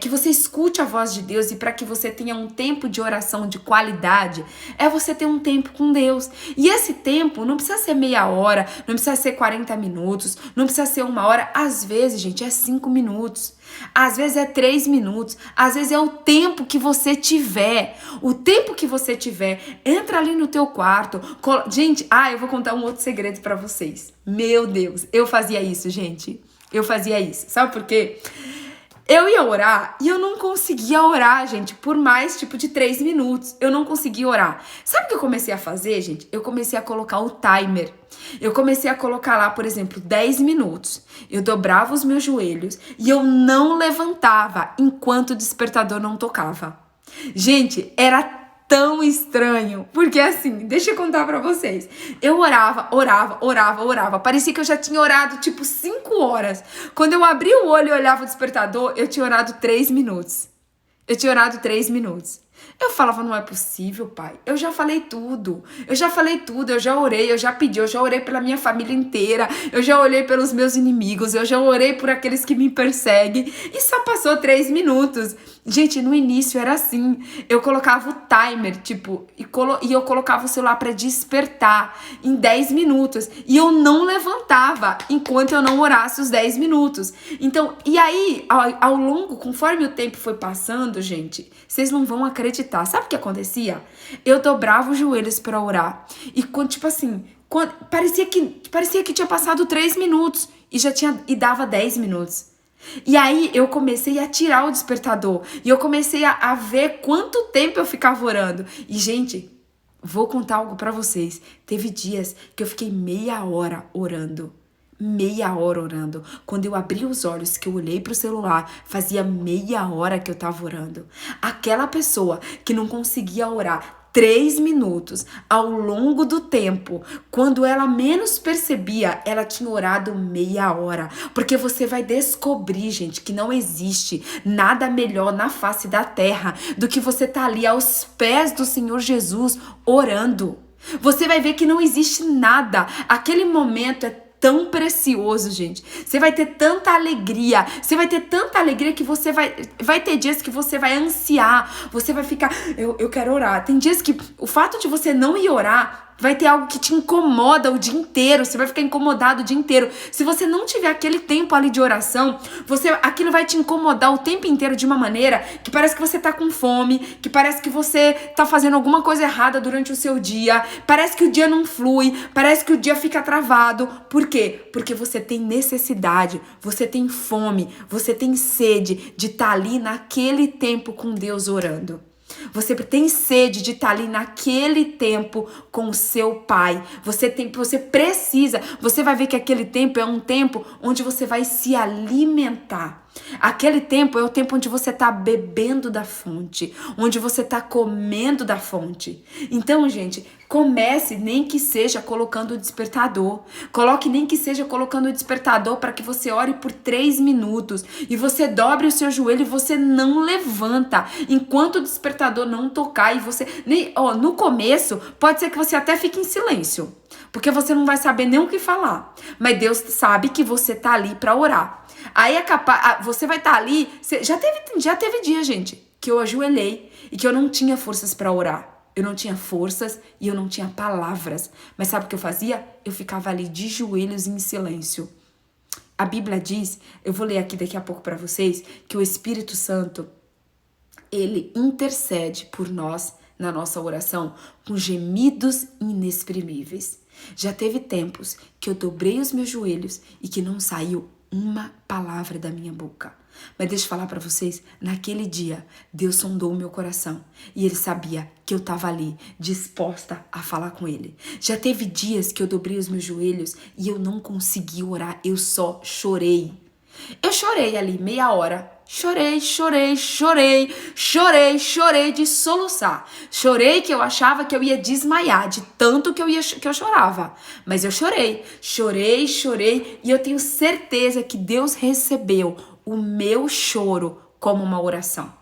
que você escute a voz de Deus e para que você tenha um tempo de oração de qualidade, é você ter um tempo com Deus. E esse tempo não precisa ser meia hora, não precisa ser 40 minutos, não precisa ser 1 hora. Às vezes, gente, é 5 minutos. Às vezes é 3 minutos. Às vezes é o tempo que você tiver. O tempo que você tiver. Entra ali no teu quarto. Gente, eu vou contar um outro segredo para vocês. Meu Deus, eu fazia isso, gente. Eu fazia isso. Sabe por quê? Eu ia orar e eu não conseguia orar, gente, por mais tipo de 3 minutos. Eu não conseguia orar. Sabe o que eu comecei a fazer, gente? Eu comecei a colocar o timer. Eu comecei a colocar lá, por exemplo, 10 minutos. Eu dobrava os meus joelhos e eu não levantava enquanto o despertador não tocava. Gente, era tão estranho, porque assim, deixa eu contar pra vocês. Eu orava. Parecia que eu já tinha orado tipo 5 horas. Quando eu abri o olho e olhava o despertador, eu tinha orado 3 minutos. Eu falava, não é possível, pai. Eu já falei tudo. Eu já orei, eu já pedi, eu já orei pela minha família inteira. Eu já orei pelos meus inimigos, eu já orei por aqueles que me perseguem. E só passou 3 minutos. Gente, no início era assim. Eu colocava o timer, tipo, e eu colocava o celular pra despertar em 10 minutos. E eu não levantava enquanto eu não orasse os 10 minutos. Então, e aí, ao longo, conforme o tempo foi passando, gente, vocês não vão acreditar. Sabe o que acontecia? Eu dobrava os joelhos pra orar. E quando, tipo assim, parecia que tinha passado 3 minutos e dava 10 minutos. E aí eu comecei a tirar o despertador. E eu comecei a ver quanto tempo eu ficava orando. E, gente, vou contar algo pra vocês. Teve dias que eu fiquei meia hora orando. Quando eu abri os olhos, que eu olhei pro celular, fazia meia hora que eu tava orando. Aquela pessoa que não conseguia orar 3 minutos ao longo do tempo, quando ela menos percebia, ela tinha orado meia hora. Porque você vai descobrir, gente, que não existe nada melhor na face da terra do que você tá ali aos pés do Senhor Jesus orando. Você vai ver que não existe nada. Aquele momento é tão precioso, gente. Você vai ter tanta alegria. Que você vai ter dias que você vai ansiar. Você vai ficar, eu quero orar. Tem dias que o fato de você não ir orar vai ter algo que te incomoda o dia inteiro, você vai ficar incomodado o dia inteiro. Se você não tiver aquele tempo ali de oração, aquilo vai te incomodar o tempo inteiro de uma maneira que parece que você tá com fome, que parece que você tá fazendo alguma coisa errada durante o seu dia, parece que o dia não flui, parece que o dia fica travado. Por quê? Porque você tem necessidade, você tem fome, você tem sede de estar ali naquele tempo com Deus orando. Você tem sede de estar ali naquele tempo com o seu pai. Você precisa. Você vai ver que aquele tempo é um tempo onde você vai se alimentar. Aquele tempo é o tempo onde você está bebendo da fonte, onde você está comendo da fonte. Então, gente, comece nem que seja colocando o despertador. Coloque nem que seja colocando o despertador para que você ore por 3 minutos e você dobre o seu joelho e você não levanta enquanto o despertador não tocar. E você no começo pode ser que você até fique em silêncio, porque você não vai saber nem o que falar. Mas Deus sabe que você tá ali para orar. Aí é capaz, você vai estar ali. Já teve dia, gente, que eu ajoelhei e que eu não tinha forças para orar. Eu não tinha forças e eu não tinha palavras. Mas sabe o que eu fazia? Eu ficava ali de joelhos em silêncio. A Bíblia diz, eu vou ler aqui daqui a pouco para vocês, que o Espírito Santo, ele intercede por nós na nossa oração com gemidos inexprimíveis. Já teve tempos que eu dobrei os meus joelhos e que não saiu uma palavra da minha boca. Mas deixa eu falar pra vocês, naquele dia, Deus sondou o meu coração e Ele sabia que eu tava ali, disposta a falar com Ele. Já teve dias que eu dobrei os meus joelhos e eu não consegui orar, eu só chorei. Eu chorei ali meia hora. Chorei de soluçar. Chorei que eu achava que eu ia desmaiar de tanto que eu chorava. Mas eu chorei e eu tenho certeza que Deus recebeu o meu choro como uma oração.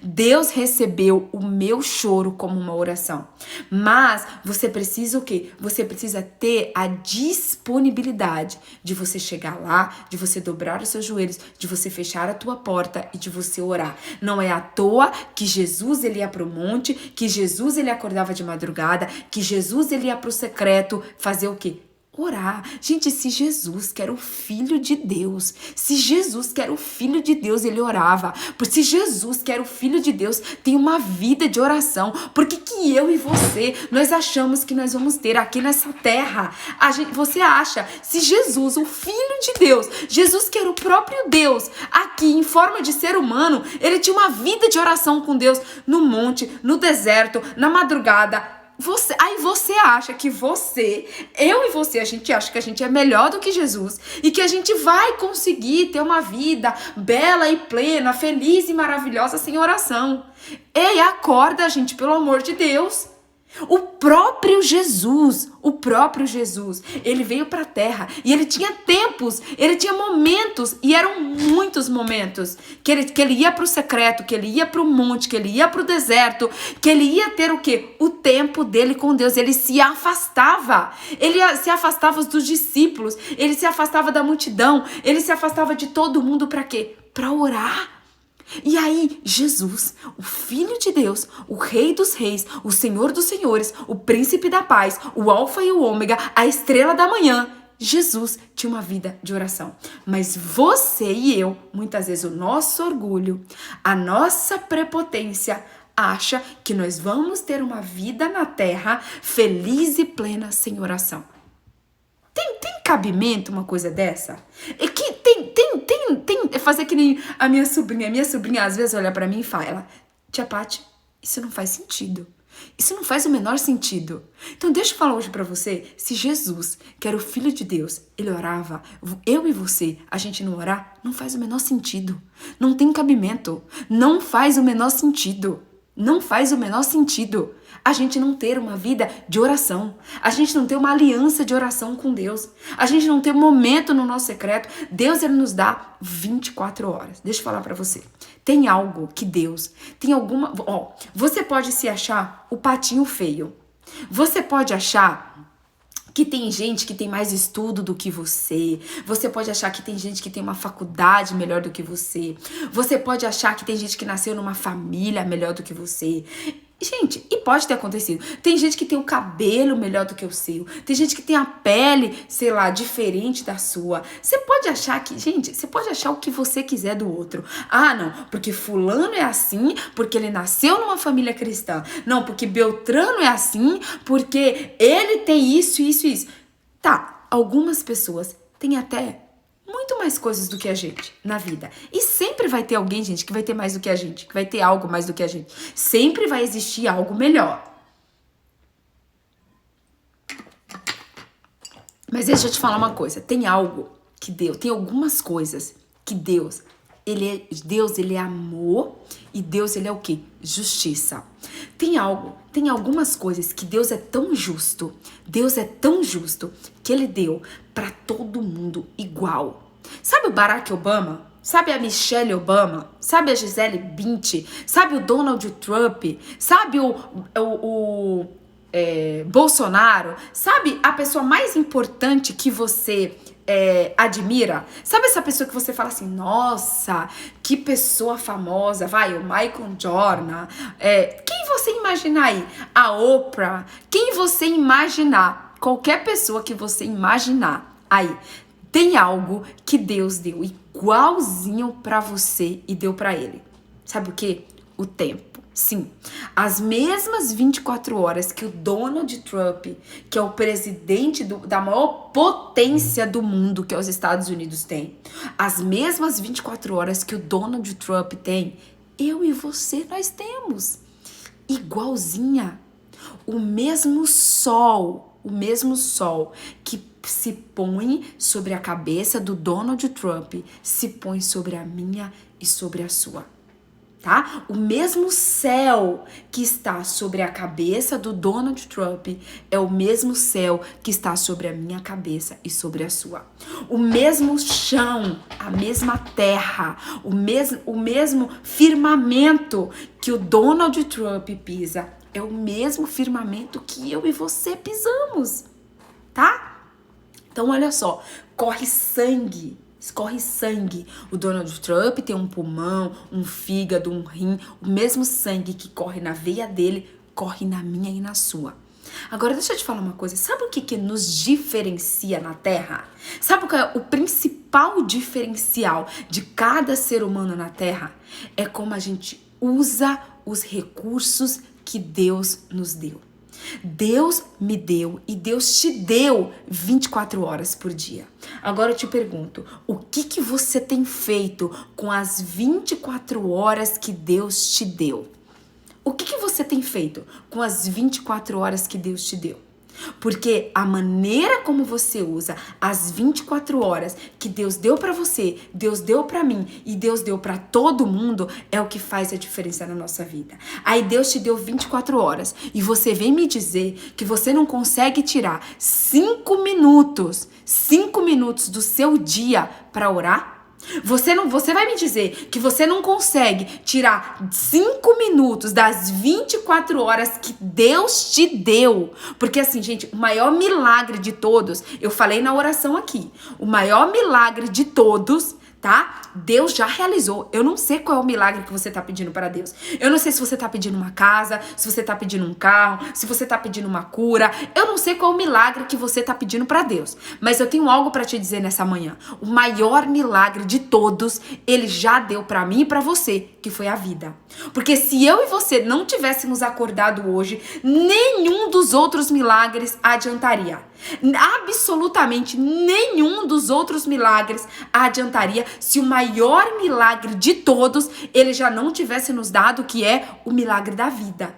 Deus recebeu o meu choro como uma oração. Mas você precisa o quê? Você precisa ter a disponibilidade de você chegar lá, de você dobrar os seus joelhos, de você fechar a tua porta e de você orar. Não é à toa que Jesus ele ia pro monte, que Jesus ele acordava de madrugada, que Jesus ele ia pro secreto fazer o quê? Orar. Gente, se Jesus, que era o Filho de Deus, se Jesus, que era o Filho de Deus, ele orava, se Jesus, que era o Filho de Deus, tem uma vida de oração, por que que eu e você, nós achamos que nós vamos ter aqui nessa terra? Você acha, se Jesus, o Filho de Deus, Jesus, que era o próprio Deus, aqui em forma de ser humano, ele tinha uma vida de oração com Deus no monte, no deserto, na madrugada. Aí você acha que eu e você, a gente acha que a gente é melhor do que Jesus e que a gente vai conseguir ter uma vida bela e plena, feliz e maravilhosa sem oração. Ei, acorda, gente, pelo amor de Deus. O próprio Jesus, ele veio para a terra e ele tinha tempos, ele tinha momentos, e eram muitos momentos, que ele ia para o secreto, que ele ia para o monte, que ele ia para o deserto, que ele ia ter o quê? O tempo dele com Deus. Ele se afastava dos discípulos, ele se afastava da multidão, ele se afastava de todo mundo para quê? Para orar. E aí, Jesus, o Filho de Deus, o Rei dos Reis, o Senhor dos Senhores, o Príncipe da Paz, o Alfa e o Ômega, a Estrela da Manhã, Jesus tinha uma vida de oração. Mas você e eu, muitas vezes o nosso orgulho, a nossa prepotência, acha que nós vamos ter uma vida na terra feliz e plena sem oração. Tem cabimento uma coisa dessa? É que tem fazer que nem a minha sobrinha. A minha sobrinha às vezes olha pra mim e fala: Tia Paty, isso não faz sentido. Isso não faz o menor sentido. Então deixa eu falar hoje pra você, se Jesus, que era o Filho de Deus, ele orava, eu e você, a gente não orar, não faz o menor sentido. Não tem cabimento. Não faz o menor sentido. Não faz o menor sentido a gente não ter uma vida de oração, a gente não ter uma aliança de oração com Deus, a gente não ter um momento no nosso secreto. Deus, ele nos dá 24 horas. Deixa eu falar pra você. Tem algo que Deus, tem alguma... você pode se achar o patinho feio. Você pode achar que tem gente que tem mais estudo do que você. Você pode achar que tem gente que tem uma faculdade melhor do que você. Você pode achar que tem gente que nasceu numa família melhor do que você. Gente, e pode ter acontecido. Tem gente que tem o cabelo melhor do que o seu. Tem gente que tem a pele, sei lá, diferente da sua. Você pode achar que, gente, você pode achar o que você quiser do outro. Ah, não, porque fulano é assim, porque ele nasceu numa família cristã. Não, porque Beltrano é assim, porque ele tem isso, isso, isso. Tá, algumas pessoas têm até muito mais coisas do que a gente na vida. E sempre vai ter alguém, gente, que vai ter mais do que a gente, que vai ter algo mais do que a gente. Sempre vai existir algo melhor. Mas deixa eu te falar uma coisa, tem algo que Deus, tem algumas coisas que Deus, ele é amor e Deus, ele é o quê? Justiça. Tem algumas coisas que Deus é tão justo que ele deu pra todo mundo igual. Sabe o Barack Obama? Sabe a Michelle Obama? Sabe a Gisele Bündchen? Sabe o Donald Trump? Sabe o Bolsonaro? Sabe a pessoa mais importante que você admira? Sabe essa pessoa que você fala assim, nossa, que pessoa famosa, vai, o Michael Jordan, quem você imaginar aí? A Oprah, quem você imaginar, qualquer pessoa que você imaginar aí, tem algo que Deus deu igualzinho pra você e deu pra ele. Sabe o quê? O tempo. Sim, as mesmas 24 horas que o Donald Trump, que é o presidente da maior potência do mundo, que é os Estados Unidos, tem, as mesmas 24 horas que o Donald Trump tem, eu e você, nós temos. Igualzinha. O mesmo sol que se põe sobre a cabeça do Donald Trump, se põe sobre a minha e sobre a sua. Tá? O mesmo céu que está sobre a cabeça do Donald Trump é o mesmo céu que está sobre a minha cabeça e sobre a sua. O mesmo chão, a mesma terra, o mesmo firmamento que o Donald Trump pisa é o mesmo firmamento que eu e você pisamos, tá? Então olha só, corre sangue. O Donald Trump tem um pulmão, um fígado, um rim. O mesmo sangue que corre na veia dele, corre na minha e na sua. Agora, deixa eu te falar uma coisa. Sabe o que nos diferencia na Terra? Sabe qual é o principal diferencial de cada ser humano na Terra? É como a gente usa os recursos que Deus nos deu. Deus me deu e Deus te deu 24 horas por dia. Agora eu te pergunto, o que você tem feito com as 24 horas que Deus te deu? O que você tem feito com as 24 horas que Deus te deu? Porque a maneira como você usa as 24 horas que Deus deu pra você, Deus deu pra mim e Deus deu pra todo mundo é o que faz a diferença na nossa vida. Aí Deus te deu 24 horas e você vem me dizer que você não consegue tirar 5 minutos do seu dia pra orar? Você vai me dizer que você não consegue tirar 5 minutos das 24 horas que Deus te deu. Porque assim, gente, o maior milagre de todos, eu falei na oração aqui, o maior milagre de todos, tá? Deus já realizou. Eu não sei qual é o milagre que você tá pedindo para Deus. Eu não sei se você tá pedindo uma casa, se você tá pedindo um carro, se você tá pedindo uma cura. Eu não sei qual é o milagre que você tá pedindo para Deus. Mas eu tenho algo para te dizer nessa manhã. O maior milagre de todos, ele já deu para mim e para você, que foi a vida. Porque se eu e você não tivéssemos acordado hoje, nenhum dos outros milagres adiantaria. Absolutamente nenhum dos outros milagres adiantaria se o maior milagre de todos ele já não tivesse nos dado, que é o milagre da vida.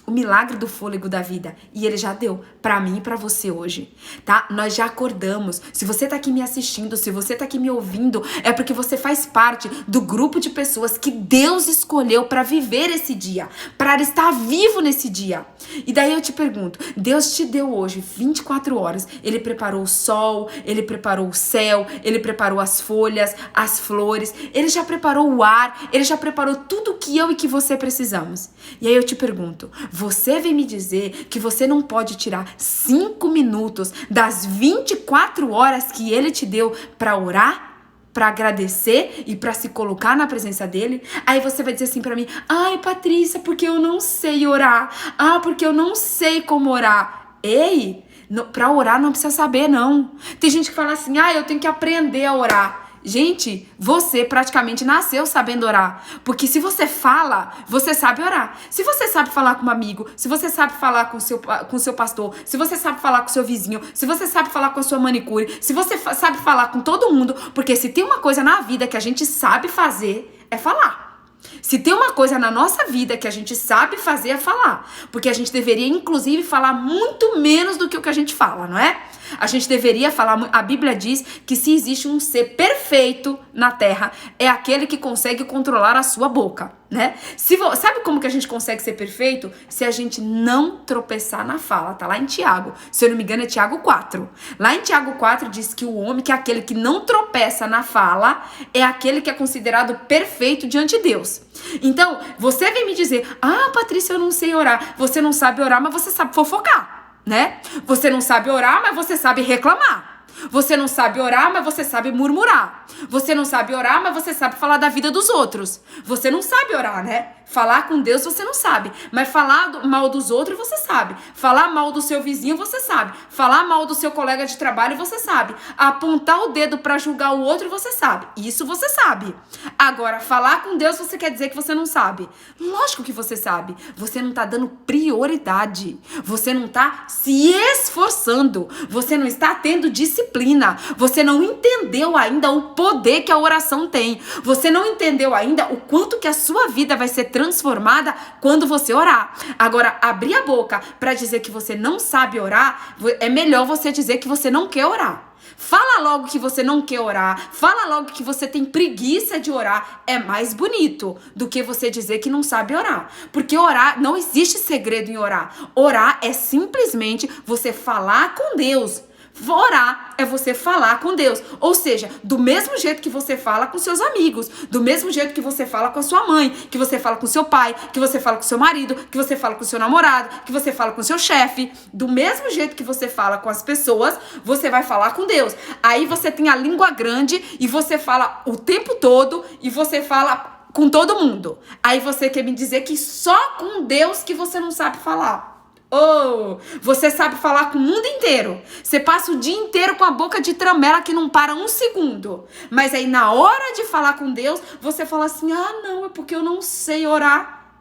O milagre do fôlego da vida. E ele já deu pra mim e pra você hoje, tá? Nós já acordamos. Se você tá aqui me assistindo, se você tá aqui me ouvindo, é porque você faz parte do grupo de pessoas que Deus escolheu pra viver esse dia, pra estar vivo nesse dia. E daí eu te pergunto, Deus te deu hoje 24 horas. Ele preparou o sol, ele preparou o céu, ele preparou as folhas, as flores, ele já preparou o ar, ele já preparou tudo que eu e que você precisamos. E aí eu te pergunto, você vem me dizer que você não pode tirar 5 minutos das 24 horas que ele te deu para orar? para agradecer e para se colocar na presença dele, aí você vai dizer assim para mim: ai, Patrícia, porque eu não sei orar. Ah, porque eu não sei como orar. Ei, para orar não precisa saber, não. Tem gente que fala assim: ah, eu tenho que aprender a orar. Gente, você praticamente nasceu sabendo orar. Porque se você fala, você sabe orar. Se você sabe falar com um amigo, se você sabe falar com o seu pastor, se você sabe falar com o seu vizinho, se você sabe falar com a sua manicure, se você sabe falar com todo mundo, porque se tem uma coisa na vida que a gente sabe fazer, é falar. Se tem uma coisa na nossa vida que a gente sabe fazer, é falar. Porque a gente deveria, inclusive, falar muito menos do que o que a gente fala, não é? A gente deveria falar, a Bíblia diz que se existe um ser perfeito na terra, é aquele que consegue controlar a sua boca, né? Sabe como que a gente consegue ser perfeito? Se a gente não tropeçar na fala, tá lá em Tiago, se eu não me engano é Tiago 4. Lá em Tiago 4 diz que o homem, que é aquele que não tropeça na fala, é aquele que é considerado perfeito diante de Deus. Então, você vem me dizer: ah, Patrícia, eu não sei orar. Você não sabe orar, mas você sabe fofocar, né? Você não sabe orar, mas você sabe reclamar. Você não sabe orar, mas você sabe murmurar. Você não sabe orar, mas você sabe falar da vida dos outros. Você não sabe orar, né? Falar com Deus você não sabe, mas falar mal dos outros você sabe. Falar mal do seu vizinho você sabe. Falar mal do seu colega de trabalho você sabe. Apontar o dedo pra julgar o outro você sabe. Isso você sabe. Agora, falar com Deus você quer dizer que você não sabe. Lógico que você sabe. Você não tá dando prioridade. Você não tá se esforçando. Você não está tendo disciplina. Você não entendeu ainda o poder que a oração tem. Você não entendeu ainda o quanto que a sua vida vai ser transformada quando você orar. Agora, abrir a boca para dizer que você não sabe orar, é melhor você dizer que você não quer orar. Fala logo que você não quer orar. Fala logo que você tem preguiça de orar. É mais bonito do que você dizer que não sabe orar. Porque orar, não existe segredo em orar. Orar é simplesmente você falar com Deus. Orar é você falar com Deus. Ou seja, do mesmo jeito que você fala com seus amigos, do mesmo jeito que você fala com a sua mãe, que você fala com seu pai, que você fala com seu marido, que você fala com seu namorado, que você fala com seu chefe, do mesmo jeito que você fala com as pessoas, você vai falar com Deus. Aí você tem a língua grande e você fala o tempo todo e você fala com todo mundo. Aí você quer me dizer que só com Deus que você não sabe falar. Oh, você sabe falar com o mundo inteiro. Você passa o dia inteiro com a boca de tramela que não para um segundo. Mas aí na hora de falar com Deus, você fala assim: ah, não, é porque eu não sei orar.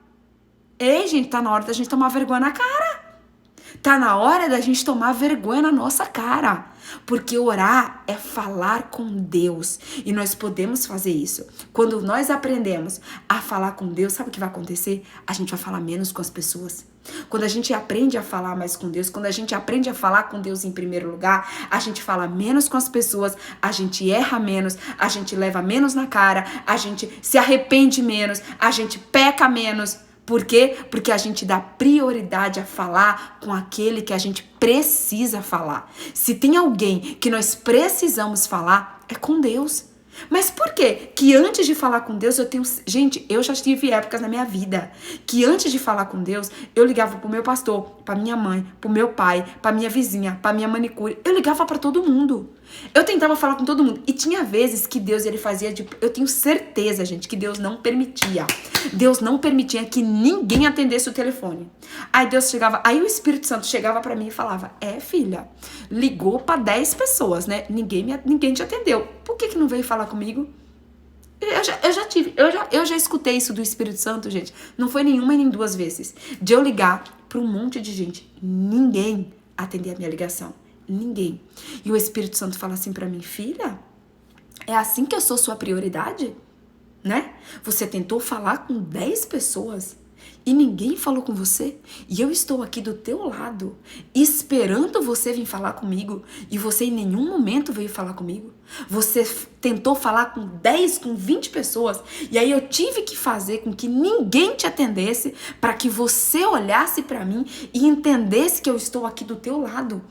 Ei, gente, tá na hora da gente tomar vergonha na cara. Tá na hora da gente tomar vergonha na nossa cara. Porque orar é falar com Deus. E nós podemos fazer isso. Quando nós aprendemos a falar com Deus, sabe o que vai acontecer? A gente vai falar menos com as pessoas. Quando a gente aprende a falar mais com Deus, quando a gente aprende a falar com Deus em primeiro lugar, a gente fala menos com as pessoas, a gente erra menos, a gente leva menos na cara, a gente se arrepende menos, a gente peca menos. Por quê? Porque a gente dá prioridade a falar com aquele que a gente precisa falar. Se tem alguém que nós precisamos falar, é com Deus. Mas por quê? Que antes de falar com Deus, eu tenho... Gente, eu já tive épocas na minha vida que antes de falar com Deus, eu ligava pro meu pastor, pra minha mãe, pro meu pai, pra minha vizinha, pra minha manicure. Eu ligava pra todo mundo. Eu tentava falar com todo mundo. E tinha vezes que Deus, ele fazia de... Eu tenho certeza, gente, que Deus não permitia. Deus não permitia que ninguém atendesse o telefone. Aí Deus chegava... Aí o Espírito Santo chegava pra mim e falava: filha, ligou pra 10 pessoas, né? Ninguém te atendeu. Por que não veio falar comigo? Eu já escutei isso do Espírito Santo, gente. Não foi nenhuma e nem duas vezes. De eu ligar pra um monte de gente. Ninguém atender a minha ligação. Ninguém. E o Espírito Santo fala assim pra mim: filha, é assim que eu sou sua prioridade? Né? Você tentou falar com 10 pessoas e ninguém falou com você? E eu estou aqui do teu lado, esperando você vir falar comigo, e você em nenhum momento veio falar comigo? Você tentou falar com 10, com 20 pessoas, e aí eu tive que fazer com que ninguém te atendesse para que você olhasse para mim e entendesse que eu estou aqui do teu lado.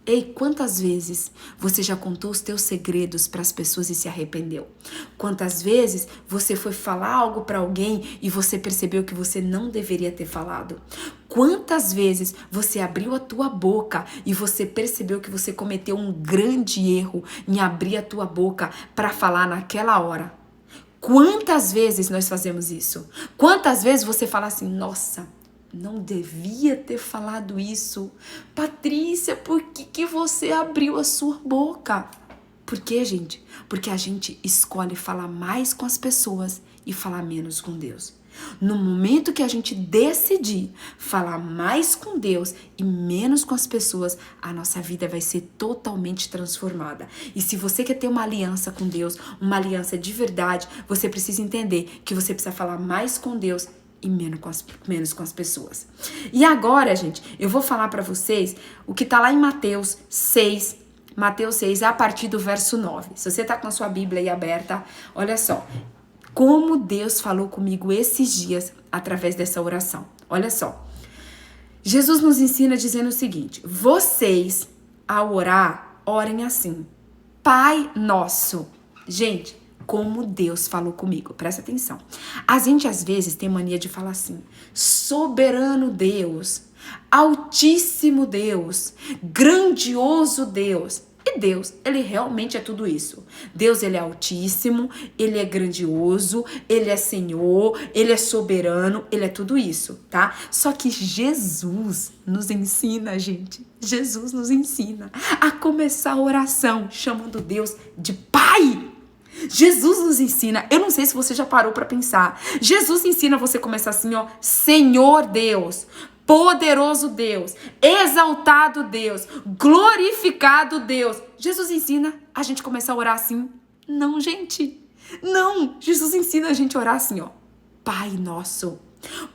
Ei, quantas vezes você já contou os teus segredos para as pessoas e se arrependeu? Quantas vezes você foi falar algo para alguém e você percebeu que você não deveria ter falado? Quantas vezes você abriu a tua boca e você percebeu que você cometeu um grande erro em abrir a tua boca para falar naquela hora? Quantas vezes nós fazemos isso? Quantas vezes você fala assim, nossa, não devia ter falado isso. Patrícia, por que você abriu a sua boca? Por quê, gente? Porque a gente escolhe falar mais com as pessoas e falar menos com Deus. No momento que a gente decidir falar mais com Deus e menos com as pessoas, a nossa vida vai ser totalmente transformada. E se você quer ter uma aliança com Deus, uma aliança de verdade, você precisa entender que você precisa falar mais com Deus e menos com as pessoas. E agora, gente, eu vou falar para vocês o que tá lá em Mateus 6, a partir do verso 9. Se você tá com a sua Bíblia aí aberta, olha só. Como Deus falou comigo esses dias através dessa oração. Olha só. Jesus nos ensina dizendo o seguinte: vocês, ao orar, orem assim. Pai nosso. Gente, como Deus falou comigo, presta atenção. A gente às vezes tem mania de falar assim: soberano Deus, altíssimo Deus, grandioso Deus. E Deus, ele realmente é tudo isso. Deus, ele é altíssimo, ele é grandioso, ele é Senhor, ele é soberano, ele é tudo isso, tá? Só que Jesus nos ensina, gente. Jesus nos ensina a começar a oração chamando Deus de Pai. Jesus nos ensina, eu não sei se você já parou pra pensar. Jesus ensina você começar assim, ó, Senhor Deus, poderoso Deus, exaltado Deus, glorificado Deus. Jesus ensina a gente começar a orar assim? Não, gente. Não, Jesus ensina a gente a orar assim, ó, Pai nosso.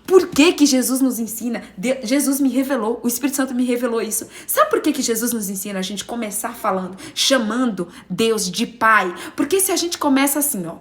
Por que Jesus nos ensina? Jesus me revelou, o Espírito Santo me revelou isso. Sabe por que Jesus nos ensina a gente começar falando, chamando Deus de Pai? Porque se a gente começa assim, ó,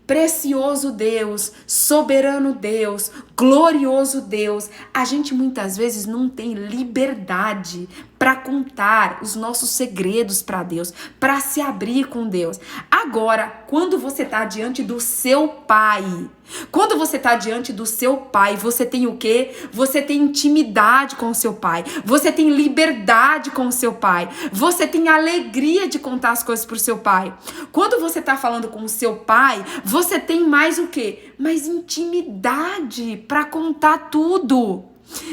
precioso Deus, soberano Deus, glorioso Deus, a gente muitas vezes não tem liberdade para contar os nossos segredos para Deus, para se abrir com Deus. Agora, quando você tá diante do seu Pai, quando você tá diante do seu Pai, você tem o quê? Você tem intimidade com o seu Pai, você tem liberdade com o seu Pai, você tem alegria de contar as coisas pro seu Pai. Quando você tá falando com o seu Pai, você tem mais o quê? Mais intimidade para contar tudo.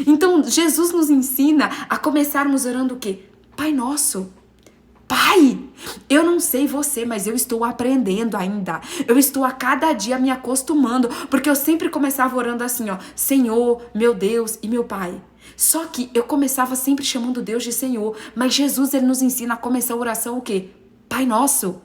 Então, Jesus nos ensina a começarmos orando o quê? Pai nosso. Pai, eu não sei você, mas eu estou aprendendo ainda. Eu estou a cada dia me acostumando, porque eu sempre começava orando assim, ó, Senhor, meu Deus e meu Pai. Só que eu começava sempre chamando Deus de Senhor, mas Jesus, ele nos ensina a começar a oração o quê? Pai nosso.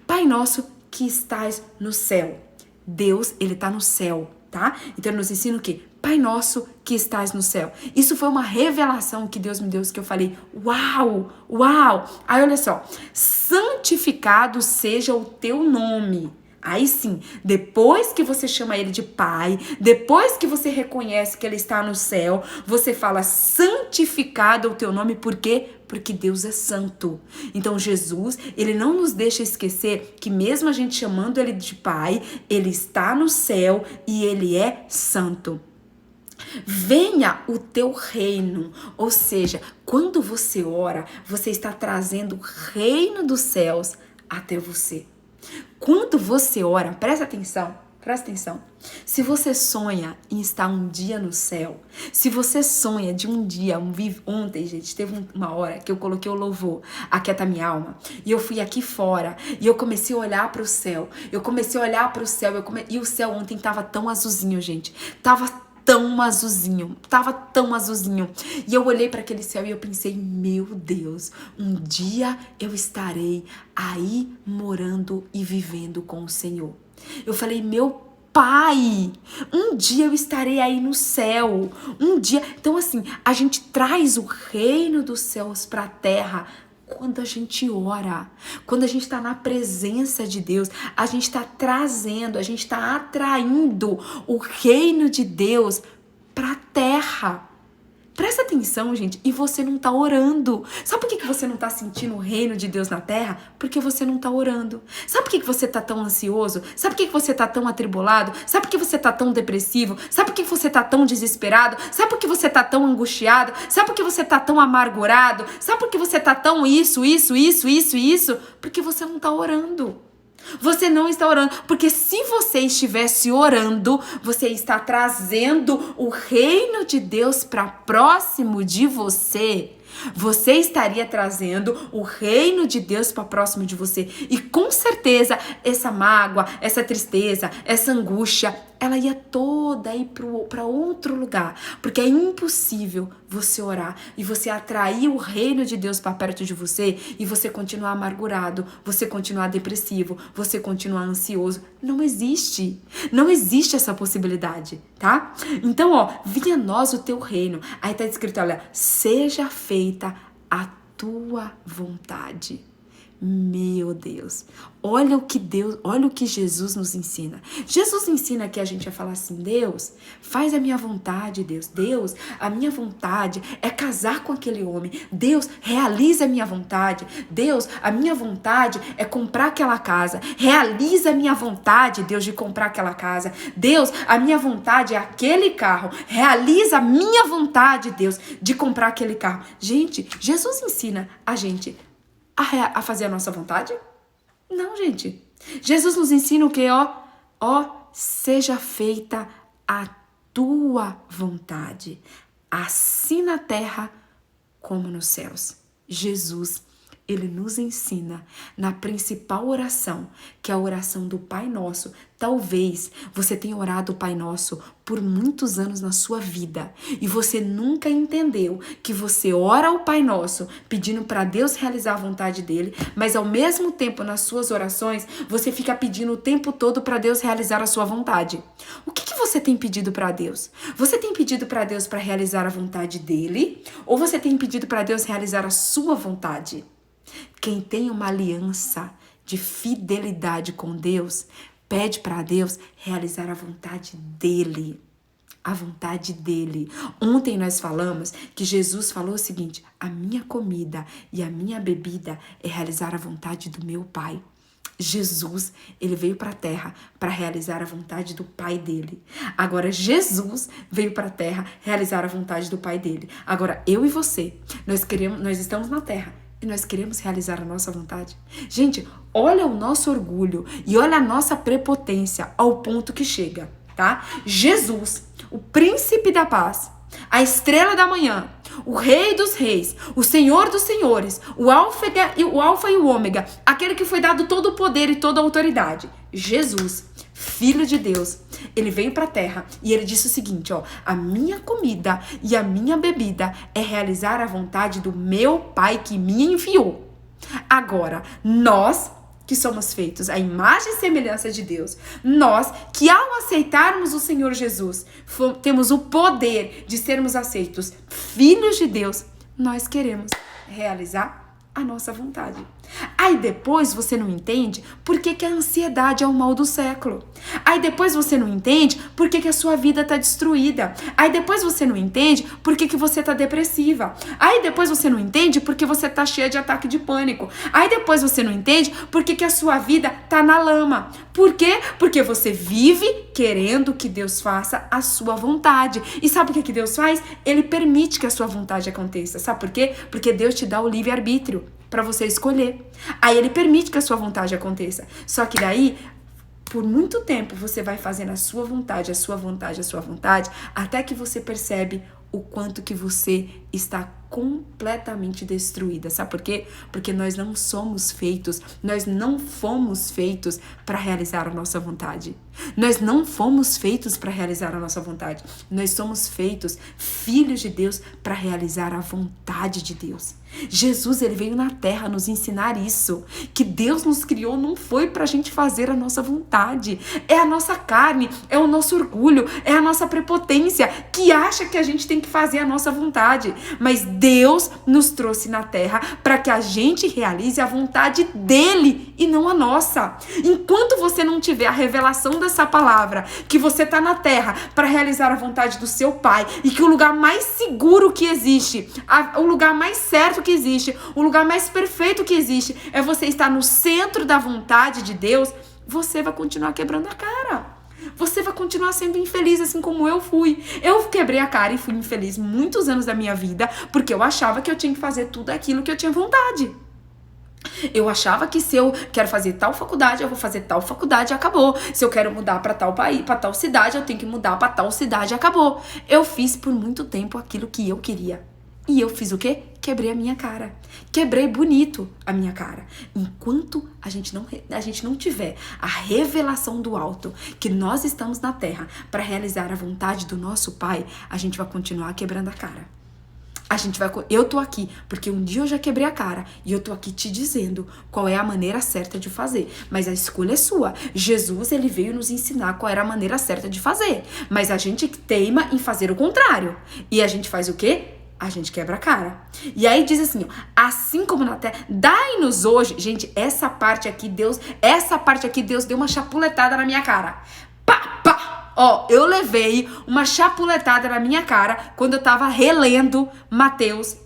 Pai nosso que estás no céu. Deus, ele tá no céu, tá? Então ele nos ensina o quê? Pai nosso que estás no céu. Isso foi uma revelação que Deus me deu, que eu falei, uau, uau. Aí olha só, santificado seja o teu nome. Aí sim, depois que você chama ele de Pai, depois que você reconhece que ele está no céu, você fala santificado o teu nome, por quê? Porque Deus é santo. Então Jesus, ele não nos deixa esquecer que mesmo a gente chamando ele de Pai, ele está no céu e ele é santo. Venha o teu reino, ou seja, quando você ora, você está trazendo o reino dos céus até você. Quando você ora, presta atenção. Se você sonha em estar um dia no céu, se você sonha de um dia, ontem, gente, teve uma hora que eu coloquei o louvor, Aquieta Minha Alma, e eu fui aqui fora, e eu comecei a olhar para o céu, e o céu ontem tava tão azulzinho, gente, tava tão azulzinho. E eu olhei para aquele céu e eu pensei, meu Deus, um dia eu estarei aí morando e vivendo com o Senhor. Eu falei, meu Pai, um dia eu estarei aí no céu, um dia. Então assim, a gente traz o reino dos céus para a terra quando a gente ora, quando a gente está na presença de Deus, a gente está trazendo, a gente está atraindo o reino de Deus para a terra. Presta atenção, gente, e você não tá orando. Sabe por que você não tá sentindo o reino de Deus na terra? Porque você não tá orando. Sabe por que você tá tão ansioso? Sabe por que você tá tão atribulado? Sabe por que você tá tão depressivo? Sabe por que você tá tão desesperado? Sabe por que você tá tão angustiado? Sabe por que você tá tão amargurado? Sabe por que você tá tão isso? Porque você não tá orando. Você não está orando, porque se você estivesse orando, você está trazendo o reino de Deus para próximo de você. Você estaria trazendo o reino de Deus para próximo de você. E com certeza, essa mágoa, essa tristeza, essa angústia, ela ia toda ir para outro lugar. Porque é impossível você orar e você atrair o reino de Deus para perto de você e você continuar amargurado, você continuar depressivo, você continuar ansioso. Não existe. Não existe essa possibilidade, tá? Então, venha a nós o teu reino. Aí tá escrito, olha, seja feita a tua vontade. Meu Deus, olha o que Jesus nos ensina. Jesus ensina que a gente vai falar assim, Deus, faz a minha vontade, Deus. Deus, a minha vontade é casar com aquele homem. Deus, realiza a minha vontade. Deus, a minha vontade é comprar aquela casa. Realiza a minha vontade, Deus, de comprar aquela casa. Deus, a minha vontade é aquele carro. Realiza a minha vontade, Deus, de comprar aquele carro. Gente, Jesus ensina a gente a fazer a nossa vontade? Não, gente. Jesus nos ensina o quê? Seja feita a tua vontade, assim na terra como nos céus. Jesus, ele nos ensina na principal oração, que é a oração do Pai Nosso. Talvez você tenha orado o Pai Nosso por muitos anos na sua vida e você nunca entendeu que você ora o Pai Nosso pedindo para Deus realizar a vontade dele, mas ao mesmo tempo nas suas orações você fica pedindo o tempo todo para Deus realizar a sua vontade. O que você tem pedido para Deus? Você tem pedido para Deus para realizar a vontade dele ou você tem pedido para Deus realizar a sua vontade? Quem tem uma aliança de fidelidade com Deus, pede para Deus realizar a vontade dele. A vontade dele. Ontem nós falamos que Jesus falou o seguinte, a minha comida e a minha bebida é realizar a vontade do meu Pai. Jesus, ele veio para a terra para realizar a vontade do Pai dele. Agora, Jesus veio para a terra realizar a vontade do Pai dele. Agora, eu e você, nós estamos na terra e nós queremos realizar a nossa vontade. Gente, olha o nosso orgulho e olha a nossa prepotência ao ponto que chega, tá? Jesus, o príncipe da paz, a estrela da manhã, o rei dos reis, o senhor dos senhores, o alfa e o ômega, aquele que foi dado todo o poder e toda a autoridade. Jesus, filho de Deus, ele veio para a terra e ele disse o seguinte, a minha comida e a minha bebida é realizar a vontade do meu Pai que me enviou. Agora, nós que somos feitos à imagem e semelhança de Deus, nós que ao aceitarmos o Senhor Jesus, temos o poder de sermos aceitos filhos de Deus, nós queremos realizar a nossa vontade. Aí depois você não entende por que a ansiedade é o mal do século. Aí depois você não entende por que a sua vida está destruída. Aí depois você não entende por que você está depressiva. Aí depois você não entende por que você está cheia de ataque de pânico. Aí depois você não entende por que a sua vida está na lama. Por quê? Porque você vive querendo que Deus faça a sua vontade. E sabe o que Deus faz? Ele permite que a sua vontade aconteça. Sabe por quê? Porque Deus te dá o livre-arbítrio para você escolher. Aí ele permite que a sua vontade aconteça. Só que daí, por muito tempo, você vai fazendo a sua vontade, a sua vontade, a sua vontade, até que você percebe o quanto que você está completamente destruída. Sabe por quê? Porque nós não somos feitos, nós não fomos feitos para realizar a nossa vontade. Nós não fomos feitos para realizar a nossa vontade. Nós somos feitos filhos de Deus para realizar a vontade de Deus. Jesus, ele veio na terra nos ensinar isso, que Deus nos criou não foi pra gente fazer a nossa vontade, é a nossa carne, é o nosso orgulho, é a nossa prepotência que acha que a gente tem que fazer a nossa vontade, mas Deus nos trouxe na terra para que a gente realize a vontade dele e não a nossa. Enquanto você não tiver a revelação dessa palavra, que você tá na terra para realizar a vontade do seu Pai e que o lugar mais seguro que existe, o lugar mais certo que existe, o lugar mais perfeito que existe é você estar no centro da vontade de Deus, você vai continuar quebrando a cara. Você vai continuar sendo infeliz, assim como eu fui. Eu quebrei a cara e fui infeliz muitos anos da minha vida porque eu achava que eu tinha que fazer tudo aquilo que eu tinha vontade. Eu achava que se eu quero fazer tal faculdade, eu vou fazer tal faculdade e acabou. Se eu quero mudar para tal país, para tal cidade, eu tenho que mudar para tal cidade e acabou. Eu fiz por muito tempo aquilo que eu queria. E eu fiz o quê? Quebrei a minha cara. Quebrei bonito a minha cara. Enquanto a gente não tiver a revelação do alto, que nós estamos na terra para realizar a vontade do nosso Pai, a gente vai continuar quebrando a cara. Eu tô aqui porque um dia eu já quebrei a cara e eu tô aqui te dizendo qual é a maneira certa de fazer, mas a escolha é sua. Jesus, ele veio nos ensinar qual era a maneira certa de fazer, mas a gente teima em fazer o contrário. E a gente faz o quê? A gente quebra a cara. E aí diz assim, ó, assim como na terra, dai-nos hoje, gente, essa parte aqui Deus deu uma chapuletada na minha cara. Pá, pá. Ó, eu levei uma chapuletada na minha cara quando eu tava relendo Mateus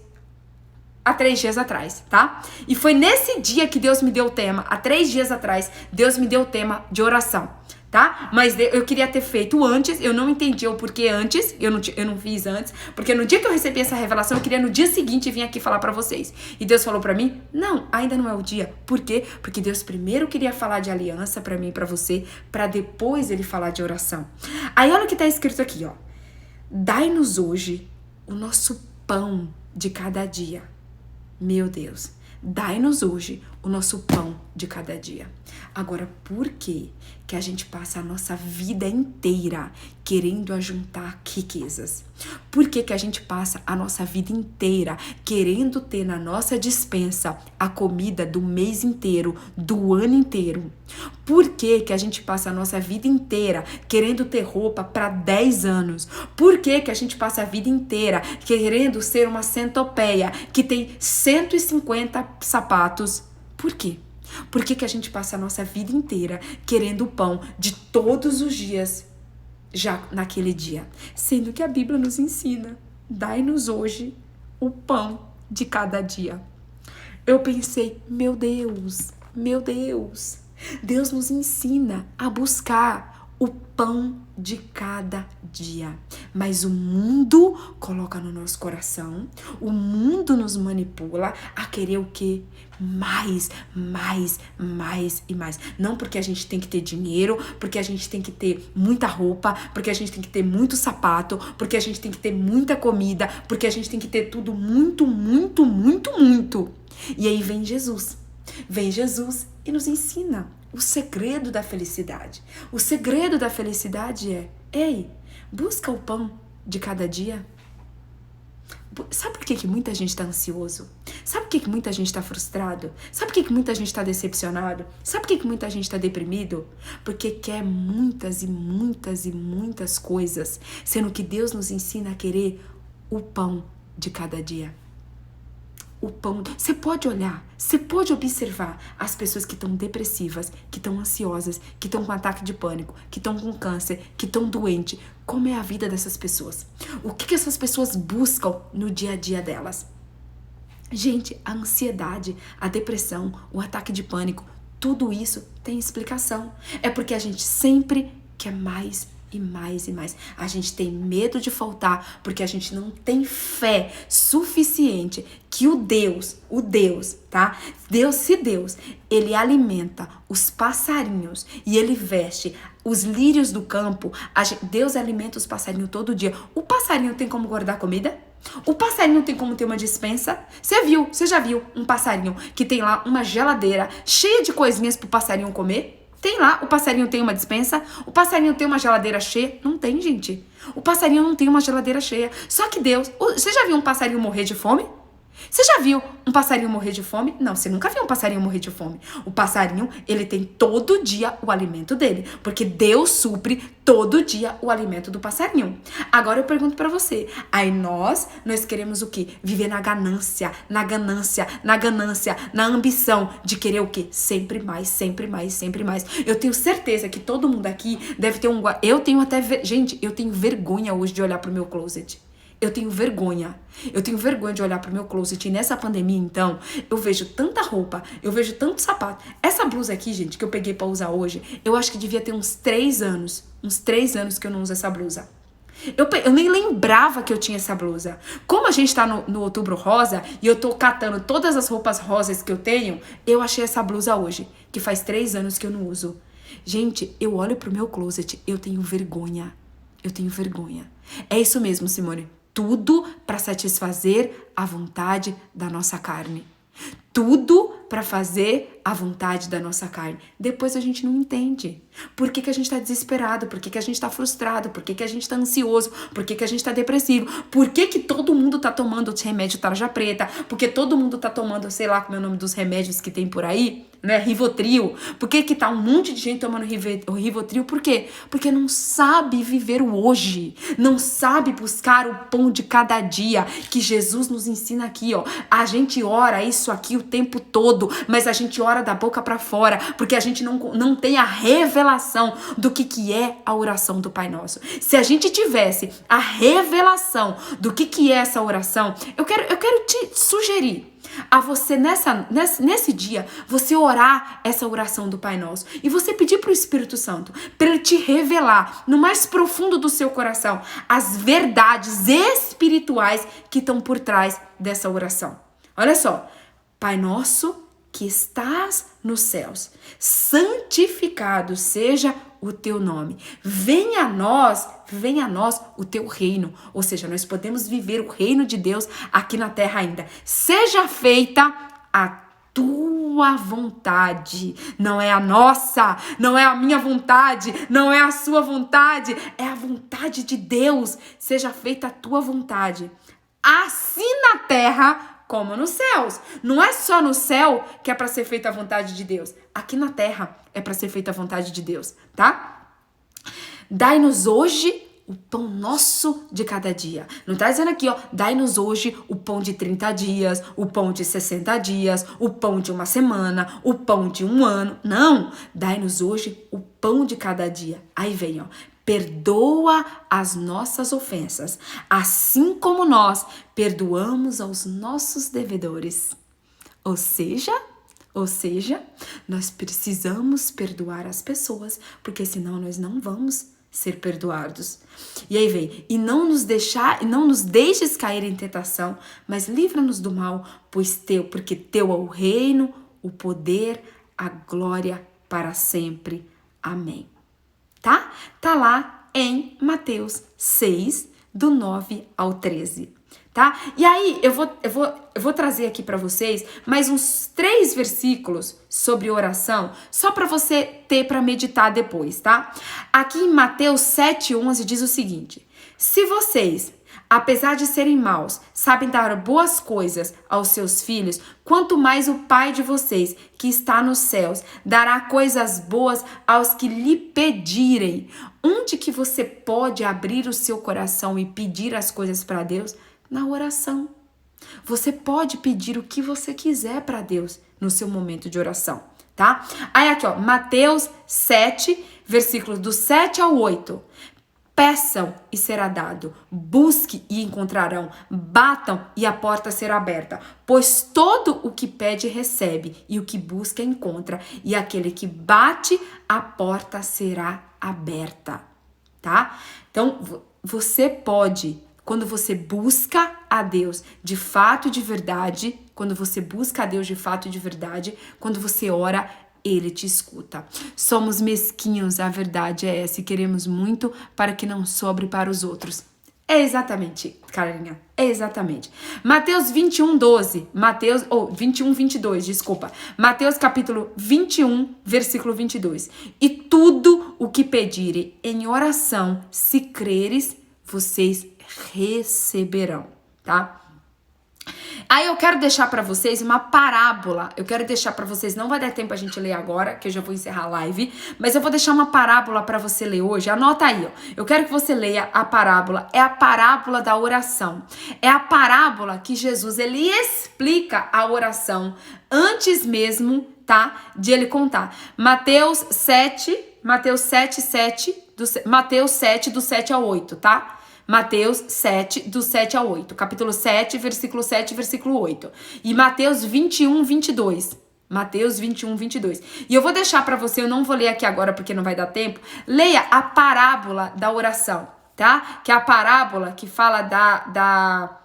há 3 dias atrás, tá? E foi nesse dia que Deus me deu o tema, há 3 dias atrás, Deus me deu o tema de oração, tá? Mas eu queria ter feito antes, eu não entendi o porquê antes, eu não fiz antes, porque no dia que eu recebi essa revelação, eu queria no dia seguinte vir aqui falar pra vocês. E Deus falou pra mim, não, ainda não é o dia. Por quê? Porque Deus primeiro queria falar de aliança pra mim e pra você, pra depois ele falar de oração. Aí olha o que tá escrito aqui, ó. Dai-nos hoje o nosso pão de cada dia. Meu Deus, dai-nos hoje o nosso pão de cada dia. Agora, por que a gente passa a nossa vida inteira querendo ajuntar riquezas? Por que a gente passa a nossa vida inteira querendo ter na nossa despensa a comida do mês inteiro, do ano inteiro? Por que a gente passa a nossa vida inteira querendo ter roupa para 10 anos? Por que a gente passa a vida inteira querendo ser uma centopeia que tem 150 sapatos? Por quê? Por que a gente passa a nossa vida inteira querendo o pão de todos os dias já naquele dia? Sendo que a Bíblia nos ensina, dai-nos hoje o pão de cada dia. Eu pensei, meu Deus, Deus nos ensina a buscar o pão de cada dia. Mas o mundo coloca no nosso coração, o mundo nos manipula a querer o quê? Mais e mais. Não porque a gente tem que ter dinheiro, porque a gente tem que ter muita roupa, porque a gente tem que ter muito sapato, porque a gente tem que ter muita comida, porque a gente tem que ter tudo muito. E aí vem Jesus e nos ensina o segredo da felicidade. O segredo da felicidade é, ei, busca o pão de cada dia. Sabe por que muita gente está ansioso? Sabe por que muita gente está frustrado? Sabe por que muita gente está decepcionado? Sabe por que muita gente está deprimido? Porque quer muitas coisas, sendo que Deus nos ensina a querer o pão de cada dia. O pão. Você pode olhar, você pode observar as pessoas que estão depressivas, que estão ansiosas, que estão com ataque de pânico, que estão com câncer, que estão doentes. Como é a vida dessas pessoas? O que essas pessoas buscam no dia a dia delas? Gente, a ansiedade, a depressão, o ataque de pânico, tudo isso tem explicação. É porque a gente sempre quer mais e mais. A gente tem medo de faltar porque a gente não tem fé suficiente que o Deus, tá? Se Deus, ele alimenta os passarinhos e ele veste os lírios do campo, Deus alimenta os passarinhos todo dia. O passarinho tem como guardar comida? O passarinho tem como ter uma despensa? Você já viu um passarinho que tem lá uma geladeira cheia de coisinhas pro passarinho comer? Tem lá, o passarinho tem uma despensa? O passarinho tem uma geladeira cheia? Não tem, gente. O passarinho não tem uma geladeira cheia. Só que Deus... Você já viu um passarinho morrer de fome? Você já viu um passarinho morrer de fome? Não, você nunca viu um passarinho morrer de fome. O passarinho, ele tem todo dia o alimento dele, porque Deus supre todo dia o alimento do passarinho. Agora eu pergunto pra você, aí nós queremos o quê? Viver na ganância, na ganância, na ganância, na ambição de querer o quê? Sempre mais, sempre mais, sempre mais. Eu tenho certeza que todo mundo aqui deve ter eu tenho até, gente, eu tenho vergonha hoje de olhar pro meu closet. Eu tenho vergonha. Eu tenho vergonha de olhar pro meu closet. E nessa pandemia, então, eu vejo tanta roupa, eu vejo tanto sapato. Essa blusa aqui, gente, que eu peguei pra usar hoje, eu acho que devia ter uns 3 anos. Uns 3 anos que eu não uso essa blusa. Eu nem lembrava que eu tinha essa blusa. Como a gente tá no Outubro Rosa e eu tô catando todas as roupas rosas que eu tenho, eu achei essa blusa hoje, que faz 3 anos que eu não uso. Gente, eu olho pro meu closet, eu tenho vergonha. Eu tenho vergonha. É isso mesmo, Simone. Tudo para satisfazer a vontade da nossa carne. Tudo para fazer a vontade da nossa carne. Depois a gente não entende. Por que a gente tá desesperado? Por que a gente tá frustrado? Por que a gente tá ansioso? Por que a gente tá depressivo? Por que todo mundo tá tomando os remédios tarja preta? Porque todo mundo tá tomando, sei lá como é o nome dos remédios que tem por aí, né? Rivotril. Por que tá um monte de gente tomando Rivotril? Por quê? Porque não sabe viver o hoje. Não sabe buscar o pão de cada dia que Jesus nos ensina aqui, ó. A gente ora isso aqui o tempo todo, mas a gente ora da boca pra fora, porque a gente não tem a revelação do que é a oração do Pai Nosso. Se a gente tivesse a revelação do que é essa oração, eu quero te sugerir a você nesse dia, você orar essa oração do Pai Nosso e você pedir pro Espírito Santo para ele te revelar no mais profundo do seu coração as verdades espirituais que estão por trás dessa oração. Olha só, Pai Nosso que estás nos céus, santificado seja o teu nome. Venha a nós o teu reino. Ou seja, nós podemos viver o reino de Deus aqui na terra ainda. Seja feita a tua vontade. Não é a nossa, não é a minha vontade, não é a sua vontade, é a vontade de Deus. Seja feita a tua vontade. Assim na terra como nos céus. Não é só no céu que é para ser feita a vontade de Deus. Aqui na terra é para ser feita a vontade de Deus, tá? Dai-nos hoje o pão nosso de cada dia. Não tá dizendo aqui, ó, dai-nos hoje o pão de 30 dias, o pão de 60 dias, o pão de uma semana, o pão de um ano. Não, dai-nos hoje o pão de cada dia. Aí vem, ó, perdoa as nossas ofensas, assim como nós perdoamos aos nossos devedores. Ou seja, nós precisamos perdoar as pessoas, porque senão nós não vamos ser perdoados. E aí vem, e não nos deixes cair em tentação, mas livra-nos do mal, porque teu é o reino, o poder, a glória para sempre. Amém. Tá? Tá lá em Mateus 6, do 9 ao 13, tá? E aí, eu vou trazer aqui para vocês mais uns 3 versículos sobre oração, só para você ter para meditar depois, tá? Aqui em Mateus 7:11 diz o seguinte: se vocês, apesar de serem maus, sabem dar boas coisas aos seus filhos, quanto mais o Pai de vocês, que está nos céus, dará coisas boas aos que lhe pedirem. Onde que você pode abrir o seu coração e pedir as coisas para Deus? Na oração. Você pode pedir o que você quiser para Deus no seu momento de oração, tá? Aí aqui, ó, Mateus 7, versículos do 7 ao 8. Peçam e será dado, busque e encontrarão, batam e a porta será aberta. Pois todo o que pede recebe, e o que busca encontra, e aquele que bate, a porta será aberta, tá? Então, você pode, quando você busca a Deus de fato e de verdade, quando você busca a Deus de fato e de verdade, quando você ora, Ele te escuta. Somos mesquinhos, a verdade é essa, e queremos muito para que não sobre para os outros. É exatamente, Carinha, é exatamente. Mateus 21:12, 22, desculpa. Mateus capítulo 21, versículo 22. E tudo o que pedirem em oração, se creres, vocês receberão, tá? Aí eu quero deixar pra vocês uma parábola. Eu quero deixar pra vocês, não vai dar tempo a gente ler agora, que eu já vou encerrar a live, mas eu vou deixar uma parábola pra você ler hoje. Anota aí, ó. Eu quero que você leia a parábola. É a parábola da oração. É a parábola que Jesus, ele explica a oração antes mesmo, tá, de ele contar. Mateus 7, do 7 ao 8, tá? Mateus 7, do 7 ao 8. Capítulo 7, versículo 7, versículo 8. E Mateus 21, 22. Mateus 21, 22. E eu vou deixar pra você, eu não vou ler aqui agora porque não vai dar tempo. Leia a parábola da oração, tá? Que é a parábola que fala da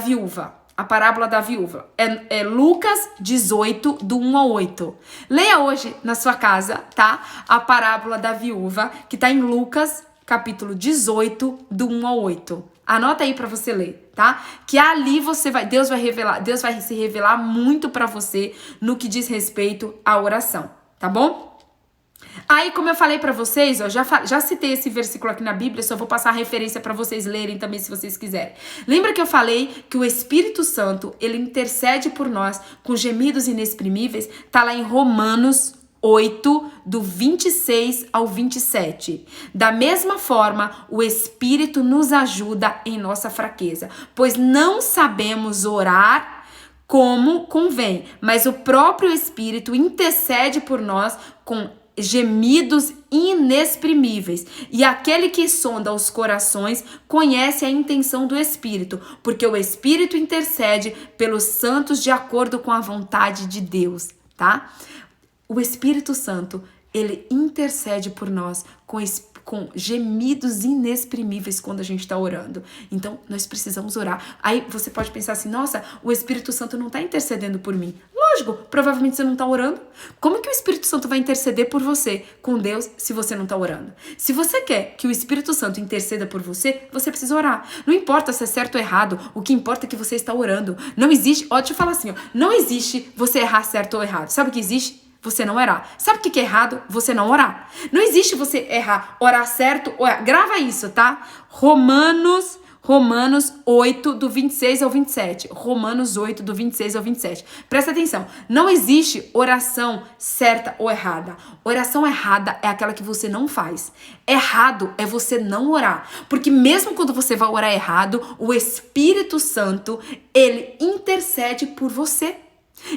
viúva. A parábola da viúva. É Lucas 18, do 1 ao 8. Leia hoje na sua casa, tá? A parábola da viúva, que tá em Lucas, capítulo 18, do 1 ao 8. Anota aí pra você ler, tá? Que ali Deus vai se revelar muito pra você no que diz respeito à oração, tá bom? Aí, como eu falei pra vocês, ó, já citei esse versículo aqui na Bíblia, só vou passar a referência pra vocês lerem também, se vocês quiserem. Lembra que eu falei que o Espírito Santo, ele intercede por nós com gemidos inexprimíveis? Tá lá em Romanos 8, do 26 ao 27. Da mesma forma, o Espírito nos ajuda em nossa fraqueza, pois não sabemos orar como convém, mas o próprio Espírito intercede por nós com gemidos inexprimíveis. E aquele que sonda os corações conhece a intenção do Espírito, porque o Espírito intercede pelos santos de acordo com a vontade de Deus, tá? O Espírito Santo, ele intercede por nós com gemidos inexprimíveis quando a gente tá orando. Então, nós precisamos orar. Aí você pode pensar assim, nossa, o Espírito Santo não tá intercedendo por mim. Lógico, provavelmente você não tá orando. Como que o Espírito Santo vai interceder por você com Deus se você não tá orando? Se você quer que o Espírito Santo interceda por você, você precisa orar. Não importa se é certo ou errado, o que importa é que você está orando. Não existe, ó, deixa eu falar assim, ó, não existe você errar certo ou errado. Sabe o que existe? Você não orar. Sabe o que é errado? Você não orar. Não existe você errar, orar certo ou errar. Grava isso, tá? Romanos 8, do 26 ao 27. Romanos 8, do 26 ao 27. Presta atenção. Não existe oração certa ou errada. Oração errada é aquela que você não faz. Errado é você não orar. Porque mesmo quando você vai orar errado, o Espírito Santo, ele intercede por você.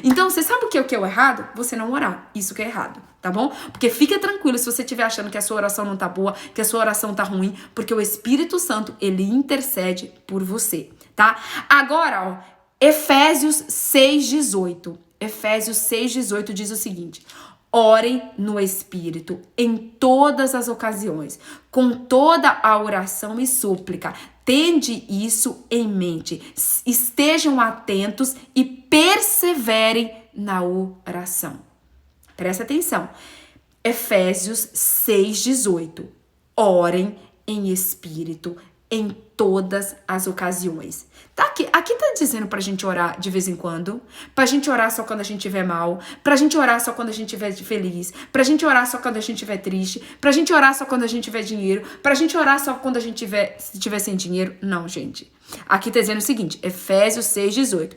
Então, você sabe o que é o errado? Você não orar. Isso que é errado, tá bom? Porque fica tranquilo se você estiver achando que a sua oração não tá boa, que a sua oração tá ruim, porque o Espírito Santo, ele intercede por você, tá? Agora, ó, Efésios 6:18. Efésios 6:18 diz o seguinte: orem no Espírito em todas as ocasiões, com toda a oração e súplica. Tende isso em mente. Estejam atentos e perseverem na oração. Presta atenção. Efésios 6:18. Orem em espírito em todas as ocasiões. Tá aqui tá dizendo pra gente orar de vez em quando, pra gente orar só quando a gente estiver mal, pra gente orar só quando a gente estiver feliz, pra gente orar só quando a gente estiver triste, pra gente orar só quando a gente tiver dinheiro, pra gente orar só quando a gente estiver sem dinheiro. Não, gente. Aqui tá dizendo o seguinte, Efésios 6:18.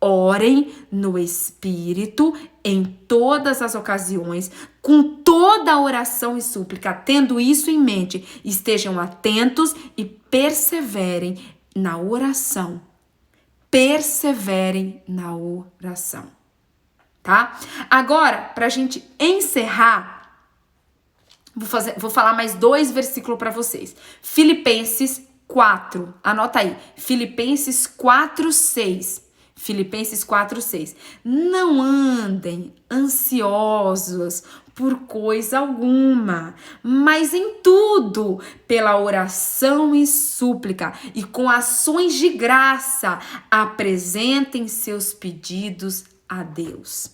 Orem no Espírito em todas as ocasiões, com toda a oração e súplica. Tendo isso em mente, estejam atentos e perseverem na oração. Perseverem na oração. Tá? Agora, pra gente encerrar, vou falar mais 2 versículos pra vocês. Filipenses 4. Anota aí. Filipenses 4:6. Filipenses 4:6. Não andem ansiosos por coisa alguma, mas em tudo, pela oração e súplica, e com ações de graça, apresentem seus pedidos a Deus.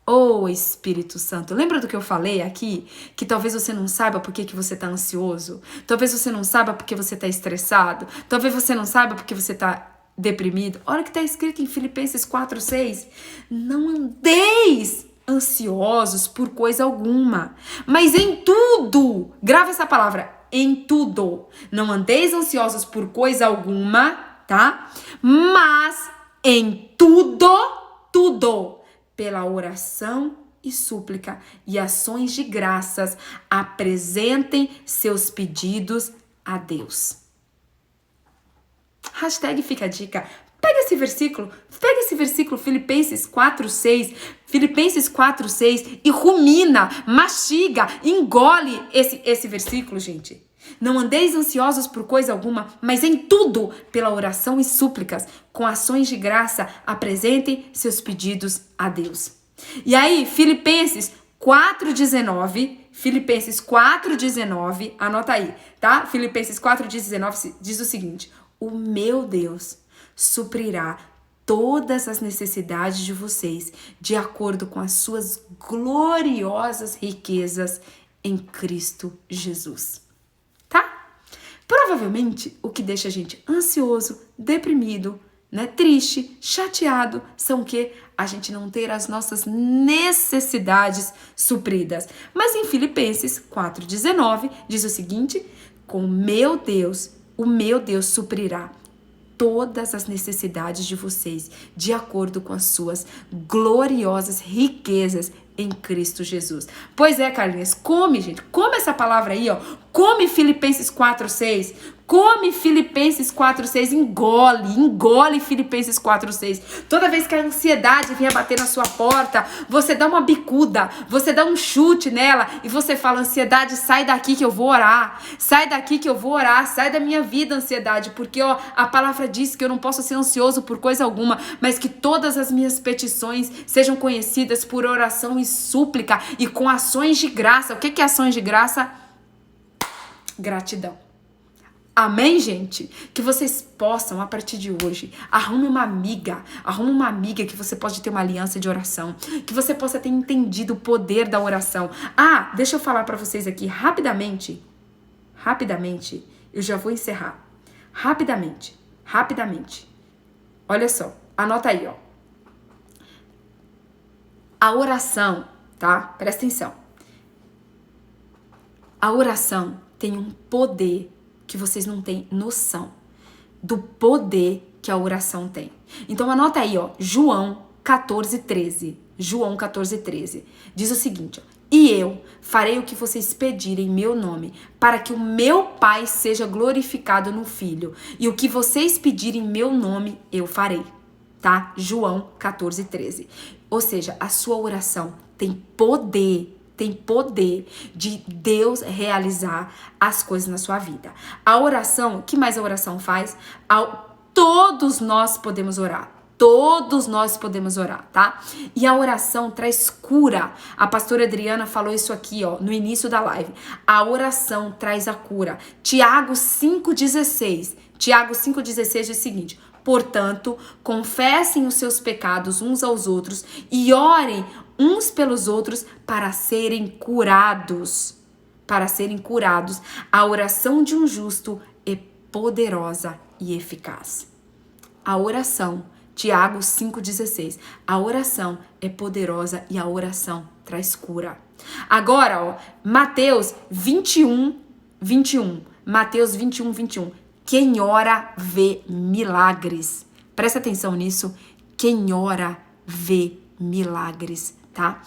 Oh, Espírito Santo, lembra do que eu falei aqui? Que talvez você não saiba por que você tá ansioso, talvez você não saiba por que você tá estressado, talvez você não saiba por que você tá deprimido. Olha o que está escrito em Filipenses 4:6. Não andeis ansiosos por coisa alguma, mas em tudo, grava essa palavra, em tudo. Não andeis ansiosos por coisa alguma, tá? Mas em tudo, pela oração e súplica e ações de graças, apresentem seus pedidos a Deus. Hashtag fica a dica. Pega esse versículo, Filipenses 4:6, e rumina, mastiga, engole esse versículo, gente. Não andeis ansiosos por coisa alguma, mas em tudo, pela oração e súplicas, com ações de graça, apresentem seus pedidos a Deus. E aí, Filipenses 4:19, anota aí, tá? Filipenses 4:19 diz o seguinte: o meu Deus suprirá todas as necessidades de vocês, de acordo com as suas gloriosas riquezas em Cristo Jesus. Tá? Provavelmente, o que deixa a gente ansioso, deprimido, né, triste, chateado, são o quê? A gente não ter as nossas necessidades supridas. Mas em Filipenses 4:19 diz o seguinte: com o meu Deus suprirá todas as necessidades de vocês, de acordo com as suas gloriosas riquezas em Cristo Jesus. Pois é, Carlinhos, come, gente, come essa palavra aí, ó. Come Filipenses 4:6. Come Filipenses 4:6, engole Filipenses 4:6. Toda vez que a ansiedade vier bater na sua porta, você dá uma bicuda, você dá um chute nela e você fala: ansiedade, sai daqui que eu vou orar. Sai daqui que eu vou orar. Sai da minha vida, ansiedade, porque ó, a palavra diz que eu não posso ser ansioso por coisa alguma, mas que todas as minhas petições sejam conhecidas por oração e súplica e com ações de graça. O que é ações de graça? Gratidão. Amém, gente? Que vocês possam, a partir de hoje, arrume uma amiga que você pode ter uma aliança de oração, que você possa ter entendido o poder da oração. Ah, deixa eu falar pra vocês aqui rapidamente, eu já vou encerrar. Rapidamente. Olha só, anota aí, ó. A oração, tá? Presta atenção. A oração tem um poder que vocês não têm noção do poder que a oração tem. Então anota aí, ó, João 14:13. Diz o seguinte, ó: e eu farei o que vocês pedirem em meu nome, para que o meu Pai seja glorificado no Filho. E o que vocês pedirem em meu nome, eu farei. Tá? João 14:13. Ou seja, a sua oração tem poder de Deus realizar as coisas na sua vida. A oração, o que mais a oração faz? Todos nós podemos orar, tá? E a oração traz cura. A pastora Adriana falou isso aqui, ó, no início da live. A oração traz a cura. Tiago 5:16 diz o seguinte: portanto, confessem os seus pecados uns aos outros e orem uns pelos outros para serem curados. A oração de um justo é poderosa e eficaz. A oração, Tiago 5:16, a oração é poderosa e a oração traz cura. Agora, ó, Mateus 21:21. Quem ora vê milagres. Presta atenção nisso. Quem ora vê milagres, tá?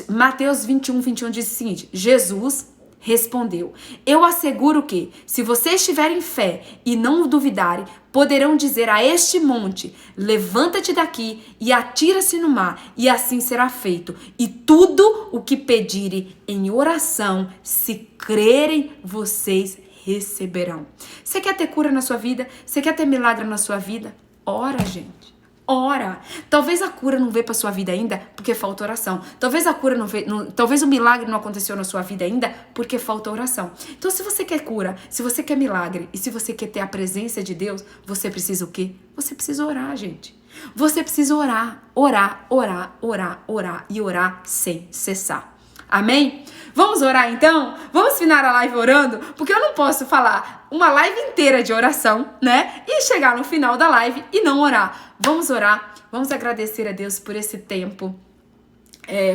Mateus 21:21 diz o seguinte: Jesus respondeu: eu asseguro que, se vocês tiverem fé e não duvidarem, poderão dizer a este monte: levanta-te daqui e atira-se no mar, e assim será feito. E tudo o que pedirem em oração, se crerem, vocês receberão. Você quer ter cura na sua vida? Você quer ter milagre na sua vida? Ora, gente. Ora. Talvez a cura não veio para sua vida ainda porque falta oração. Talvez a cura não veio, talvez o milagre não aconteceu na sua vida ainda porque falta oração. Então, se você quer cura, se você quer milagre e se você quer ter a presença de Deus, você precisa o quê? Você precisa orar, gente. Você precisa orar e orar sem cessar. Amém? Vamos orar então? Vamos finalizar a live orando? Porque eu não posso falar uma live inteira de oração, né? E chegar no final da live e não orar. Vamos orar, vamos agradecer a Deus por esse tempo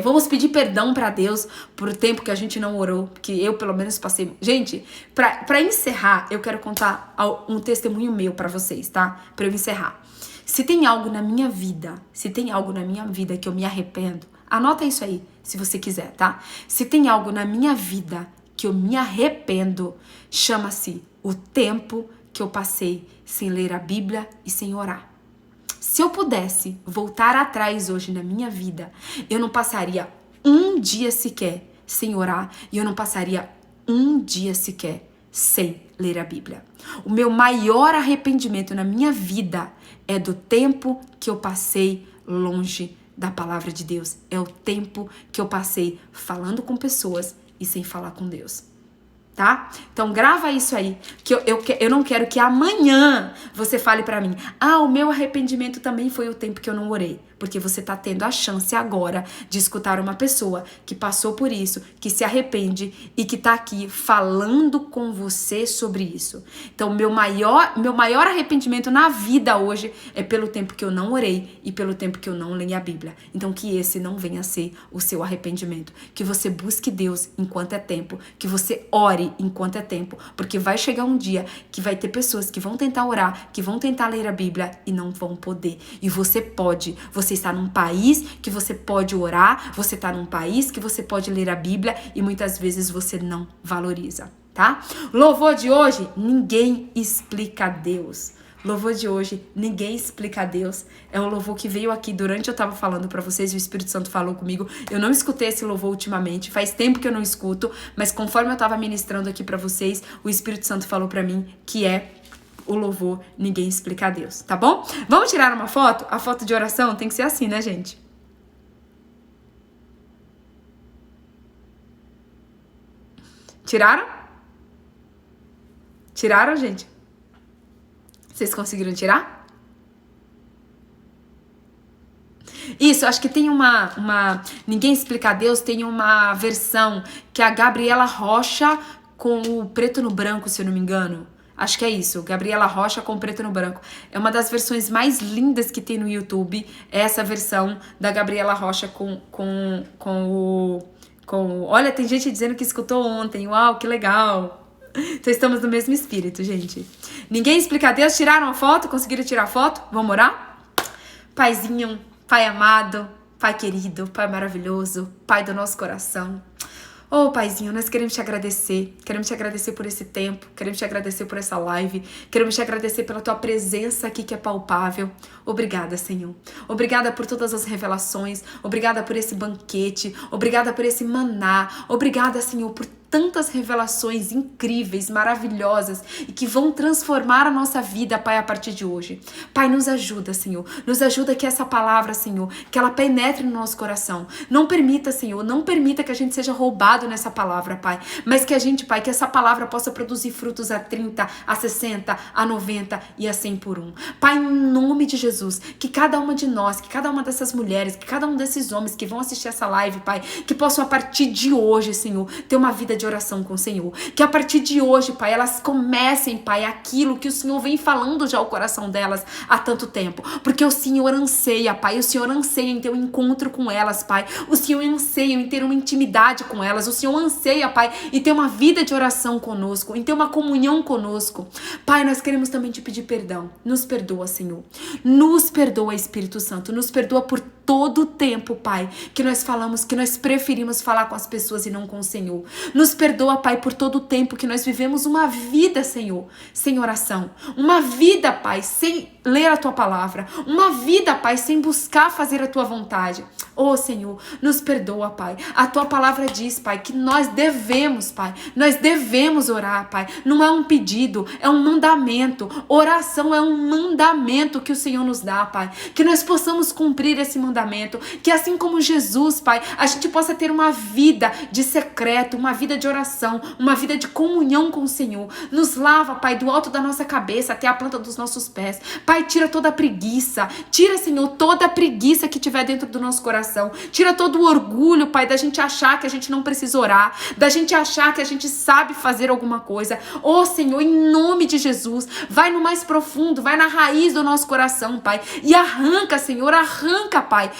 Vamos pedir perdão pra Deus por o tempo que a gente não orou, que eu pelo menos passei. Gente, pra encerrar, eu quero contar um testemunho meu pra vocês, tá? Pra eu encerrar. Se tem algo na minha vida, que eu me arrependo, anota isso aí, se você quiser, tá? Se tem algo na minha vida que eu me arrependo, chama-se o tempo que eu passei sem ler a Bíblia e sem orar. Se eu pudesse voltar atrás hoje na minha vida, eu não passaria um dia sequer sem orar e eu não passaria um dia sequer sem ler a Bíblia. O meu maior arrependimento na minha vida é do tempo que eu passei longe da palavra de Deus. É o tempo que eu passei falando com pessoas e sem falar com Deus. Tá? Então grava isso aí, que eu não quero que amanhã você fale pra mim: o meu arrependimento também foi o tempo que eu não orei. Porque você tá tendo a chance agora de escutar uma pessoa que passou por isso, que se arrepende e que tá aqui falando com você sobre isso. Então meu maior arrependimento na vida hoje é pelo tempo que eu não orei e pelo tempo que eu não li a Bíblia. Então que esse não venha a ser o seu arrependimento. Que você busque Deus enquanto é tempo, que você ore enquanto é tempo, porque vai chegar um dia que vai ter pessoas que vão tentar orar, que vão tentar ler a Bíblia e não vão poder. E você pode. Você está num país que você pode orar, você está num país que você pode ler a Bíblia e muitas vezes você não valoriza, tá? Louvor de hoje, ninguém explica Deus. Louvor de hoje, ninguém explica Deus. É um louvor que veio aqui durante eu tava falando pra vocês, o Espírito Santo falou comigo. Eu não escutei esse louvor ultimamente, faz tempo que eu não escuto, mas conforme eu tava ministrando aqui pra vocês, o Espírito Santo falou pra mim que é o louvor Ninguém Explica Deus, tá bom? Vamos tirar uma foto? A foto de oração tem que ser assim, né, gente? Tiraram? Tiraram, gente? Vocês conseguiram tirar? Isso, acho que tem Ninguém Explica Deus, tem uma versão que é a Gabriela Rocha com o preto no branco, se eu não me engano. Acho que é isso, Gabriela Rocha com preto no branco. É uma das versões mais lindas que tem no YouTube, é essa versão da Gabriela Rocha com o... Olha, tem gente dizendo que escutou ontem, uau, que legal. Então estamos no mesmo espírito, gente. Ninguém Explica Deus, tiraram a foto? Conseguiram tirar a foto? Vamos orar? Paizinho, Pai amado, Pai querido, Pai maravilhoso, Pai do nosso coração. Oh, Paizinho, nós queremos te agradecer por esse tempo, queremos te agradecer por essa live, queremos te agradecer pela tua presença aqui que é palpável. Obrigada, Senhor. Obrigada por todas as revelações, obrigada por esse banquete, obrigada por esse maná, obrigada, Senhor, por tantas revelações incríveis, maravilhosas e que vão transformar a nossa vida, Pai, a partir de hoje. Pai, nos ajuda, Senhor. Nos ajuda que essa palavra, Senhor, que ela penetre no nosso coração. Não permita, Senhor, não permita que a gente seja roubado nessa palavra, Pai, mas que a gente, Pai, que essa palavra possa produzir frutos a 30, a 60, a 90 e a 100 por um. Pai, em nome de Jesus, que cada uma de nós, que cada uma dessas mulheres, que cada um desses homens que vão assistir essa live, Pai, que possam a partir de hoje, Senhor, ter uma vida de oração com o Senhor. Que a partir de hoje, Pai, elas comecem, Pai, aquilo que o Senhor vem falando já ao coração delas há tanto tempo. Porque o Senhor anseia, Pai, o Senhor anseia em ter um encontro com elas, Pai. O Senhor anseia em ter uma intimidade com elas. O Senhor anseia, Pai, em ter uma vida de oração conosco, em ter uma comunhão conosco. Pai, nós queremos também te pedir perdão. Nos perdoa, Senhor. Nos perdoa, Espírito Santo. Nos perdoa por todo o tempo, Pai, que nós falamos, que nós preferimos falar com as pessoas e não com o Senhor. Nos perdoa, Pai, por todo o tempo que nós vivemos uma vida, Senhor, sem oração. Uma vida, Pai, sem ler a Tua palavra. Uma vida, Pai, sem buscar fazer a Tua vontade. Oh, Senhor, nos perdoa, Pai. A Tua palavra diz, Pai, que nós devemos, Pai, nós devemos orar, Pai. Não é um pedido, é um mandamento. Oração é um mandamento que o Senhor nos dá, Pai. Que nós possamos cumprir esse mandamento. Que assim como Jesus, Pai, a gente possa ter uma vida de secreto, uma vida de oração, uma vida de comunhão com o Senhor. Nos lava, Pai, do alto da nossa cabeça até a planta dos nossos pés. Pai, tira toda a preguiça. Tira, Senhor, toda a preguiça que tiver dentro do nosso coração. coração. Tira todo o orgulho, Pai, da gente achar que a gente não precisa orar, da gente achar que a gente sabe fazer alguma coisa. Ô Senhor, em nome de Jesus, vai no mais profundo, vai na raiz do nosso coração, Pai, e arranca, Senhor, arranca, Pai,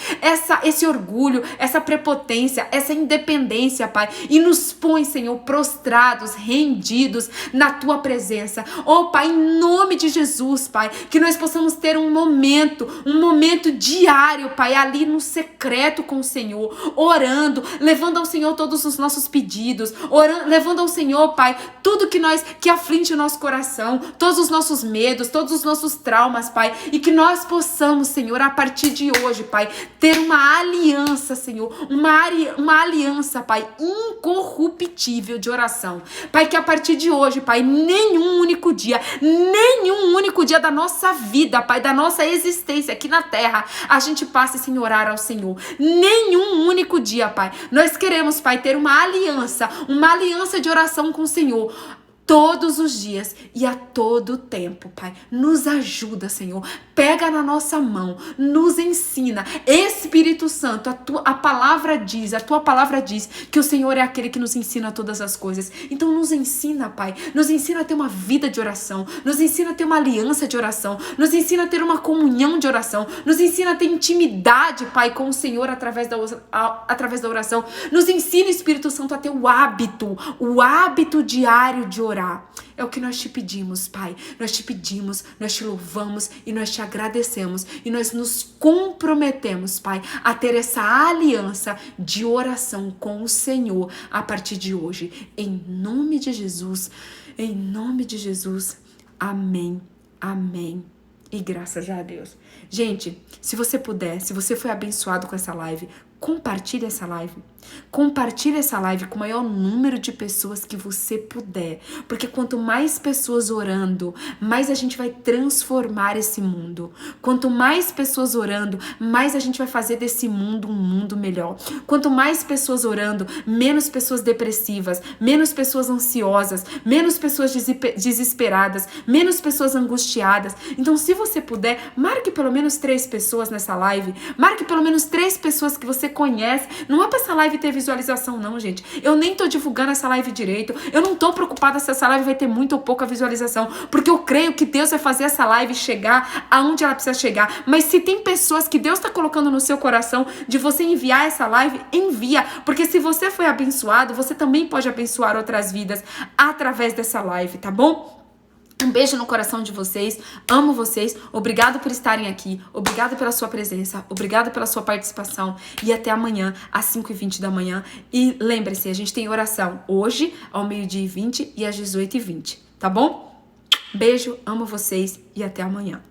esse orgulho, essa prepotência, essa independência, Pai, e nos põe, Senhor, prostrados, rendidos na Tua presença. Ô Pai, em nome de Jesus, Pai, que nós possamos ter um momento diário, Pai, ali no secreto com o Senhor, orando, levando ao Senhor todos os nossos pedidos, orando, levando ao Senhor, Pai, tudo que aflige o nosso coração, todos os nossos medos, todos os nossos traumas, Pai, e que nós possamos, Senhor, a partir de hoje, Pai, ter uma aliança, Senhor, uma aliança, Pai, incorruptível de oração. Pai, que a partir de hoje, Pai, nenhum único dia da nossa vida, Pai, da nossa existência aqui na terra, a gente passe sem orar ao Senhor. Nenhum único dia, Pai. Nós queremos, Pai, ter uma aliança de oração com o Senhor. Todos os dias e a todo tempo, Pai. Nos ajuda, Senhor. Pega na nossa mão, nos ensina. Espírito Santo, a tua palavra diz que o Senhor é aquele que nos ensina todas as coisas. Então nos ensina, Pai. Nos ensina a ter uma vida de oração. Nos ensina a ter uma aliança de oração. Nos ensina a ter uma comunhão de oração. Nos ensina a ter intimidade, Pai, com o Senhor através da oração. Nos ensina, Espírito Santo, a ter o hábito diário de orar. É o que nós te pedimos, Pai. Nós te pedimos, nós te louvamos e nós te agradecemos. E nós nos comprometemos, Pai, a ter essa aliança de oração com o Senhor a partir de hoje. Em nome de Jesus, amém, amém. E graças a Deus. Gente, se você puder, se você foi abençoado com essa live, compartilhe essa live. Compartilhe essa live com o maior número de pessoas que você puder. Porque quanto mais pessoas orando, mais a gente vai transformar esse mundo. Quanto mais pessoas orando, mais a gente vai fazer desse mundo um mundo melhor. Quanto mais pessoas orando, menos pessoas depressivas, menos pessoas ansiosas, menos pessoas desesperadas, menos pessoas angustiadas. Então, se você puder, marque pelo menos 3 pessoas nessa live. Marque pelo menos 3 pessoas que você conhece. Não é pra essa live ter visualização não, gente. Eu nem tô divulgando essa live direito. Eu não tô preocupada se essa live vai ter muito ou pouca visualização, porque eu creio que Deus vai fazer essa live chegar aonde ela precisa chegar. Mas se tem pessoas que Deus tá colocando no seu coração de você enviar essa live, envia, porque se você foi abençoado, você também pode abençoar outras vidas através dessa live, tá bom? Um beijo no coração de vocês, amo vocês, obrigado por estarem aqui, obrigado pela sua presença, obrigado pela sua participação e até amanhã às 5h20 da manhã. E lembre-se, a gente tem oração hoje ao 12h20 e às 18h20, tá bom? Beijo, amo vocês e até amanhã.